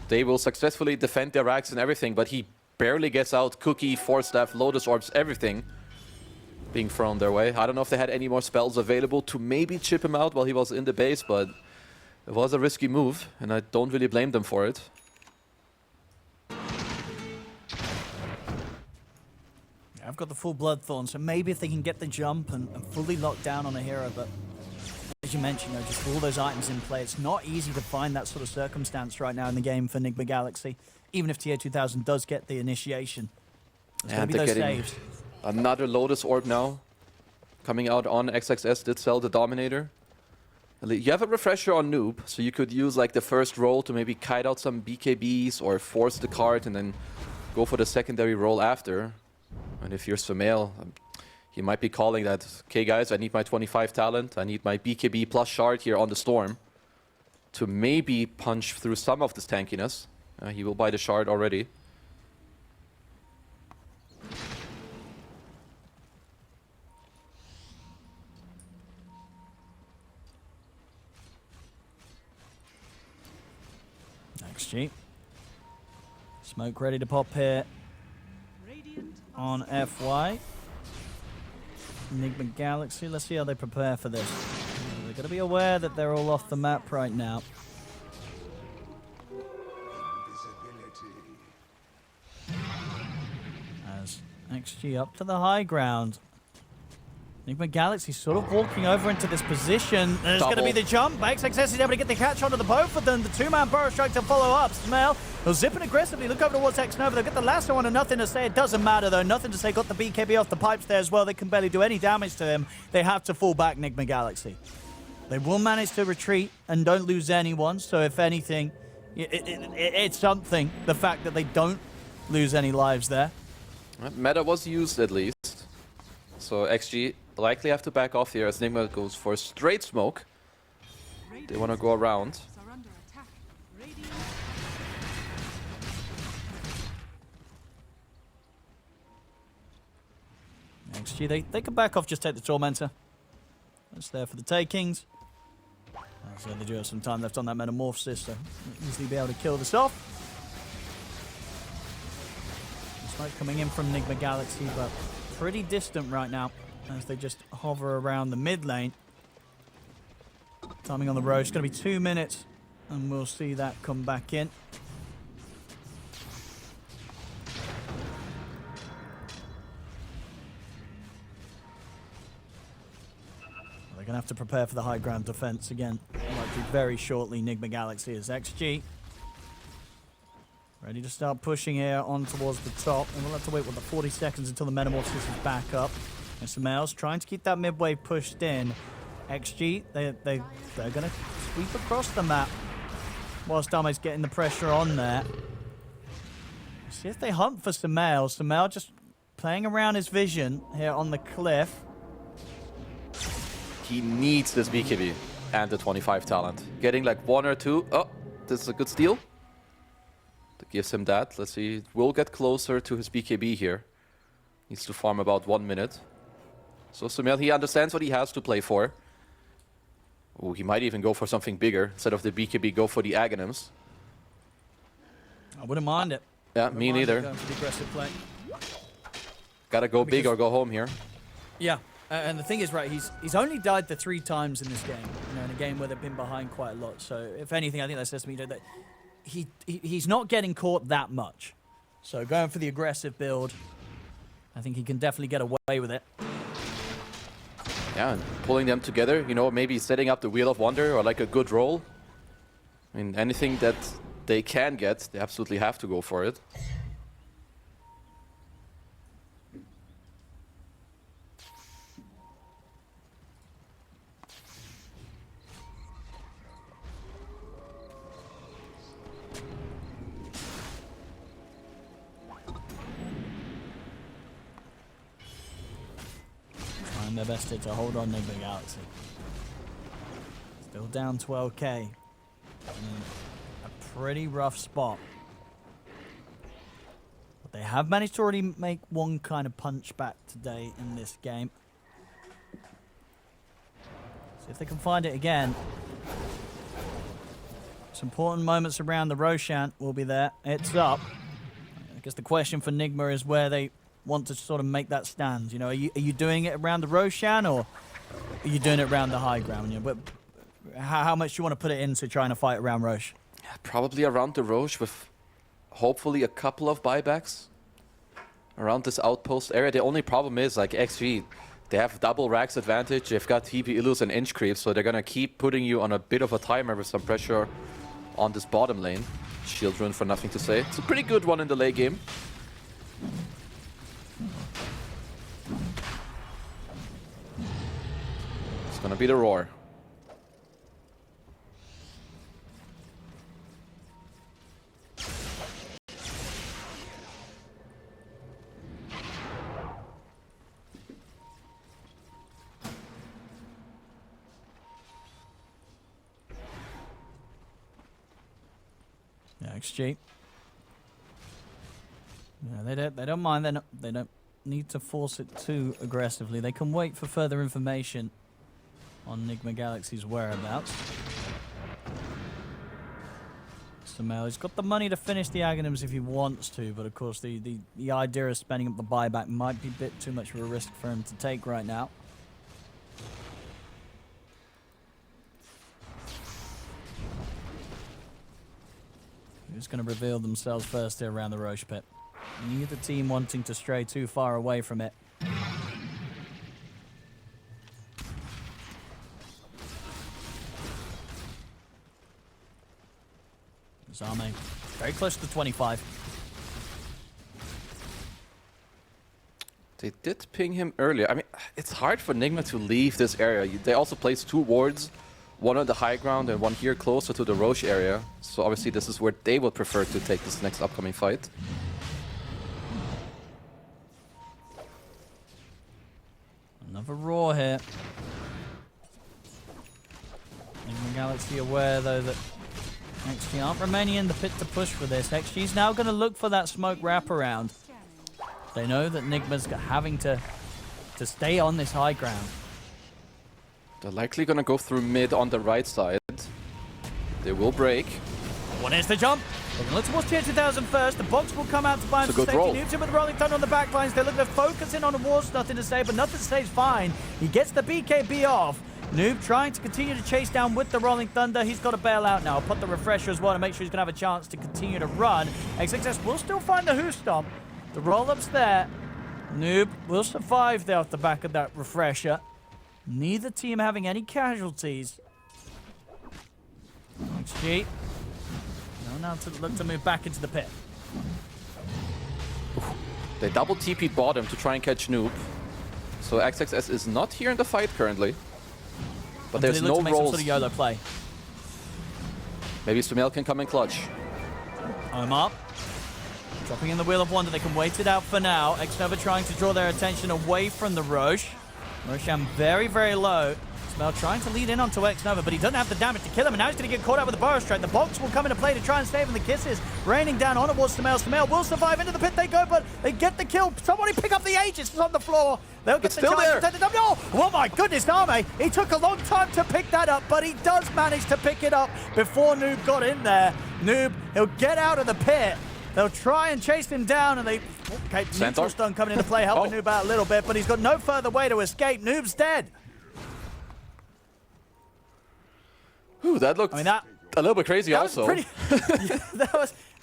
they will successfully defend their racks and everything, but he barely gets out. Cookie, Force Staff, Lotus Orbs, everything being thrown their way. I don't know if they had any more spells available to maybe chip him out while he was in the base, but it was a risky move, and I don't really blame them for it. I've got the full Bloodthorn, so maybe if they can get the jump and fully lock down on a hero, but as you mentioned, though, just all those items in play, it's not easy to find that sort of circumstance right now in the game for Nigma Galaxy. Even if Tier 2000 does get the initiation, it's going to be those saves. Another Lotus Orb now. Coming out on XXS did sell the Dominator. You have a refresher on Noob, so you could use like the first roll to maybe kite out some BKBs or force the card and then go for the secondary roll after. And if you're Sumail, he might be calling that, okay guys, I need my 25 talent, I need my BKB plus shard here on the Storm to maybe punch through some of this tankiness. He will buy the shard already. XG. Smoke ready to pop here on FY. Nigma Galaxy, let's see how they prepare for this. They're going to be aware that they're all off the map right now. As XG up to the high ground. Nigma Galaxy sort of walking over into this position. There's going to be the jump. XXS is able to get the catch onto the both of them. The two-man Burrow Strike to follow up. Smell, they'll zip it aggressively. Look over towards X-Nova. They'll get the lasso on and nothing to say. It doesn't matter, though. Nothing to say. Got the BKB off the pipes there as well. They can barely do any damage to him. They have to fall back, Nigma Galaxy. They will manage to retreat and don't lose anyone. So if anything, it's something, the fact that they don't lose any lives there. Meta was used at least. So XG likely have to back off here as Nigma goes for a straight smoke. They want to go around. XG, they can back off, just take the Tormentor. That's there for the takings. So they do have some time left on that Metamorphosis, so easily be able to kill this off. Smoke coming in from Nigma Galaxy, but pretty distant right now as they just hover around the mid lane. Timing on the road, it's going to be 2 minutes and we'll see that come back in. They're going to have to prepare for the high ground defense again, likely very shortly. Nigma Galaxy is XG. Ready to start pushing here on towards the top. And we'll have to wait, 40 seconds until the Metamorphosis is back up. And some MOUZ trying to keep that mid wave pushed in. XG, they're going to sweep across the map whilst Dame's getting the pressure on there. See if they hunt for Sumail. Sumail just playing around his vision here on the cliff. He needs this BKB and the 25 talent. Getting like 1 or 2. Oh, this is a good steal. That gives him that. Let's see. We'll get closer to his BKB here. Needs to farm about 1 minute. So Sumail, he understands what he has to play for. Oh, he might even go for something bigger. Instead of the BKB, go for the Aghanims. I wouldn't mind it. Yeah, me neither. Going for the aggressive play. Gotta go big or go home here. Yeah, and the thing is, right, he's only died the 3 times in this game. You know, in a game where they've been behind quite a lot. So if anything, I think that says to me that he's not getting caught that much. So going for the aggressive build, I think he can definitely get away with it. Yeah, and pulling them together, you know, maybe setting up the Wheel of Wonder or like a good roll. I mean, anything that they can get, they absolutely have to go for it. Trying their best to hold on Nigma Galaxy. Still down 12k. A pretty rough spot. But they have managed to already make one kind of punch back today in this game. See if they can find it again. Some important moments around the Roshan will be there. It's up. I guess the question for Nigma is where they want to sort of make that stand. You know, are you doing it around the Roshan or are you doing it around the high ground? You know, but how much do you want to put it into trying to fight around Roche? Yeah, probably around the Roche with hopefully a couple of buybacks around this outpost area. The only problem is like XG, They have double racks advantage. They've got TP Illus and Inch Creep, so they're gonna keep putting you on a bit of a timer with some pressure on this bottom lane. Shield rune for nothing to say. It's a pretty good one in the late game. It's gonna be the roar. XG. Yeah, they don't mind. They don't need to force it too aggressively. They can wait for further information on Nigma Galaxy's whereabouts. So Mel's got the money to finish the Aghanims if he wants to, but of course the idea of spending up the buyback might be a bit too much of a risk for him to take right now. Who's going to reveal themselves first here around the Roche pit? Neither team wanting to stray too far away from it. Zame very close to 25. They did ping him earlier. I mean, it's hard for Nigma to leave this area. They also placed 2 wards. One on the high ground and one here closer to the Roche area. So obviously this is where they would prefer to take this next upcoming fight. Another roar here. Nigma Galaxy aware though that XG aren't remaining in the pit to push for this. XG's now going to look for that smoke wraparound. They know that Nigma's having to stay on this high ground. They're likely gonna go through mid on the right side. They will break. One is the jump. They're going to look towards tier 2000 first. The box will come out to buy some safety. Noob's in with the rolling thunder on the back lines. They're looking to focus in on the walls. Nothing to say, but nothing stays fine. He gets the BKB off. Noob trying to continue to chase down with the rolling thunder. He's got to bail out now. Put the refresher as well to make sure he's going to have a chance to continue to run. XXS will still find the Who Stomp. The roll-up's there. Noob will survive there off the back of that refresher. Neither team having any casualties. XG. Now to look to move back into the pit. They double TP bottom to try and catch Noob. So XXS is not here in the fight currently. But there's no rolls. Some sort of YOLO play. Maybe Sumail can come in clutch. I'm up. Dropping in the Wheel of Wonder. They can wait it out for now. Xnova trying to draw their attention away from the Roche. Roshan very, very low. Smell trying to lead in onto Xnova, but he doesn't have the damage to kill him, and now he's going to get caught out with the Burrow Strike. The box will come into play to try and save him. The kisses raining down on towards Smell. Smell will survive. Into the pit they go, but they get the kill. Somebody pick up the Aegis. It's on the floor. They'll get the still there. No! Oh my goodness, Name. He took a long time to pick that up, but he does manage to pick it up before Noob got in there. Noob, he'll get out of the pit. They'll try and chase him down, and they... Okay, neutral stun coming into play, helping Noob out a little bit, but he's got no further way to escape. Noob's dead. Ooh, that looked a little bit crazy also.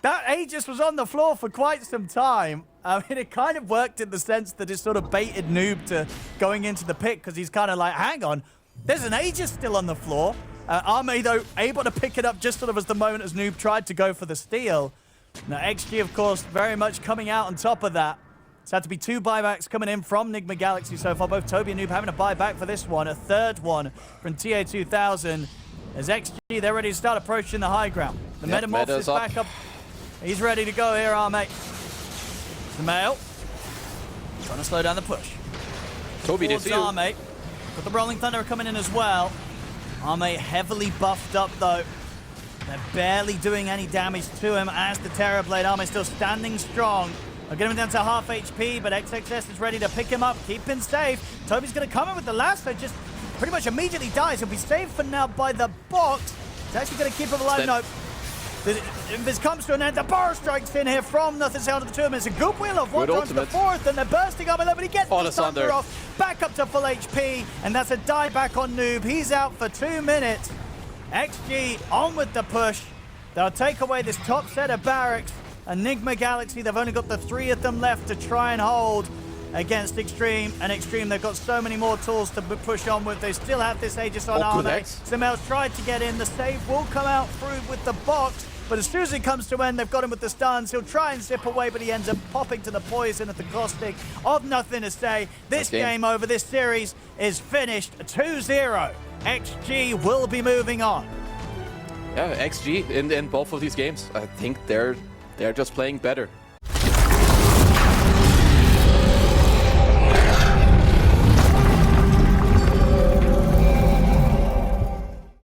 That Aegis was on the floor for quite some time. I mean, it kind of worked in the sense that it sort of baited Noob to going into the pit, because he's kind of like, hang on, there's an Aegis still on the floor. Arme, though, able to pick it up just sort of as the moment as Noob tried to go for the steal. Now, XG, of course, very much coming out on top of that. It's had to be 2 buybacks coming in from Nigma Galaxy so far. Both Toby and Noob having a buyback for this one. A third one from TA 2000. As XG, they're ready to start approaching the high ground. The Metamorph is back up. He's ready to go here, Arme. The male. Trying to slow down the push. Toby, did you? Arme. Got the Rolling Thunder coming in as well. Arme heavily buffed up, though. They're barely doing any damage to him as the Terrorblade. Arme still standing strong. They'll get him down to half HP, but XXS is ready to pick him up, keep him safe. Toby's going to come in with the lasso, just pretty much immediately dies. He'll be saved for now by the box. He's actually going to keep him alive. No. If this comes to an end, the Burrow Strike's in here from Nothing Sound of the 2 minutes. A good Wheel of Wonder onto the 4th, and they're bursting up 11. He gets the Thunder off, back up to full HP, and that's a die back on Noob. He's out for 2 minutes. XG on with the push. They'll take away this top set of barracks. Nigma Galaxy, they've only got the 3 of them left to try and hold. against Xtreme, and Xtreme, they've got so many more tools to push on with. They still have this Aegis on Arne. Samel's tried to get in. The save will come out through with the box, but as soon as it comes to end, they've got him with the stuns. He'll try and zip away, but he ends up popping to the poison at the caustic of nothing to say. This game over, this series is finished 2-0. XG will be moving on. Yeah, XG in both of these games. I think they're just playing better.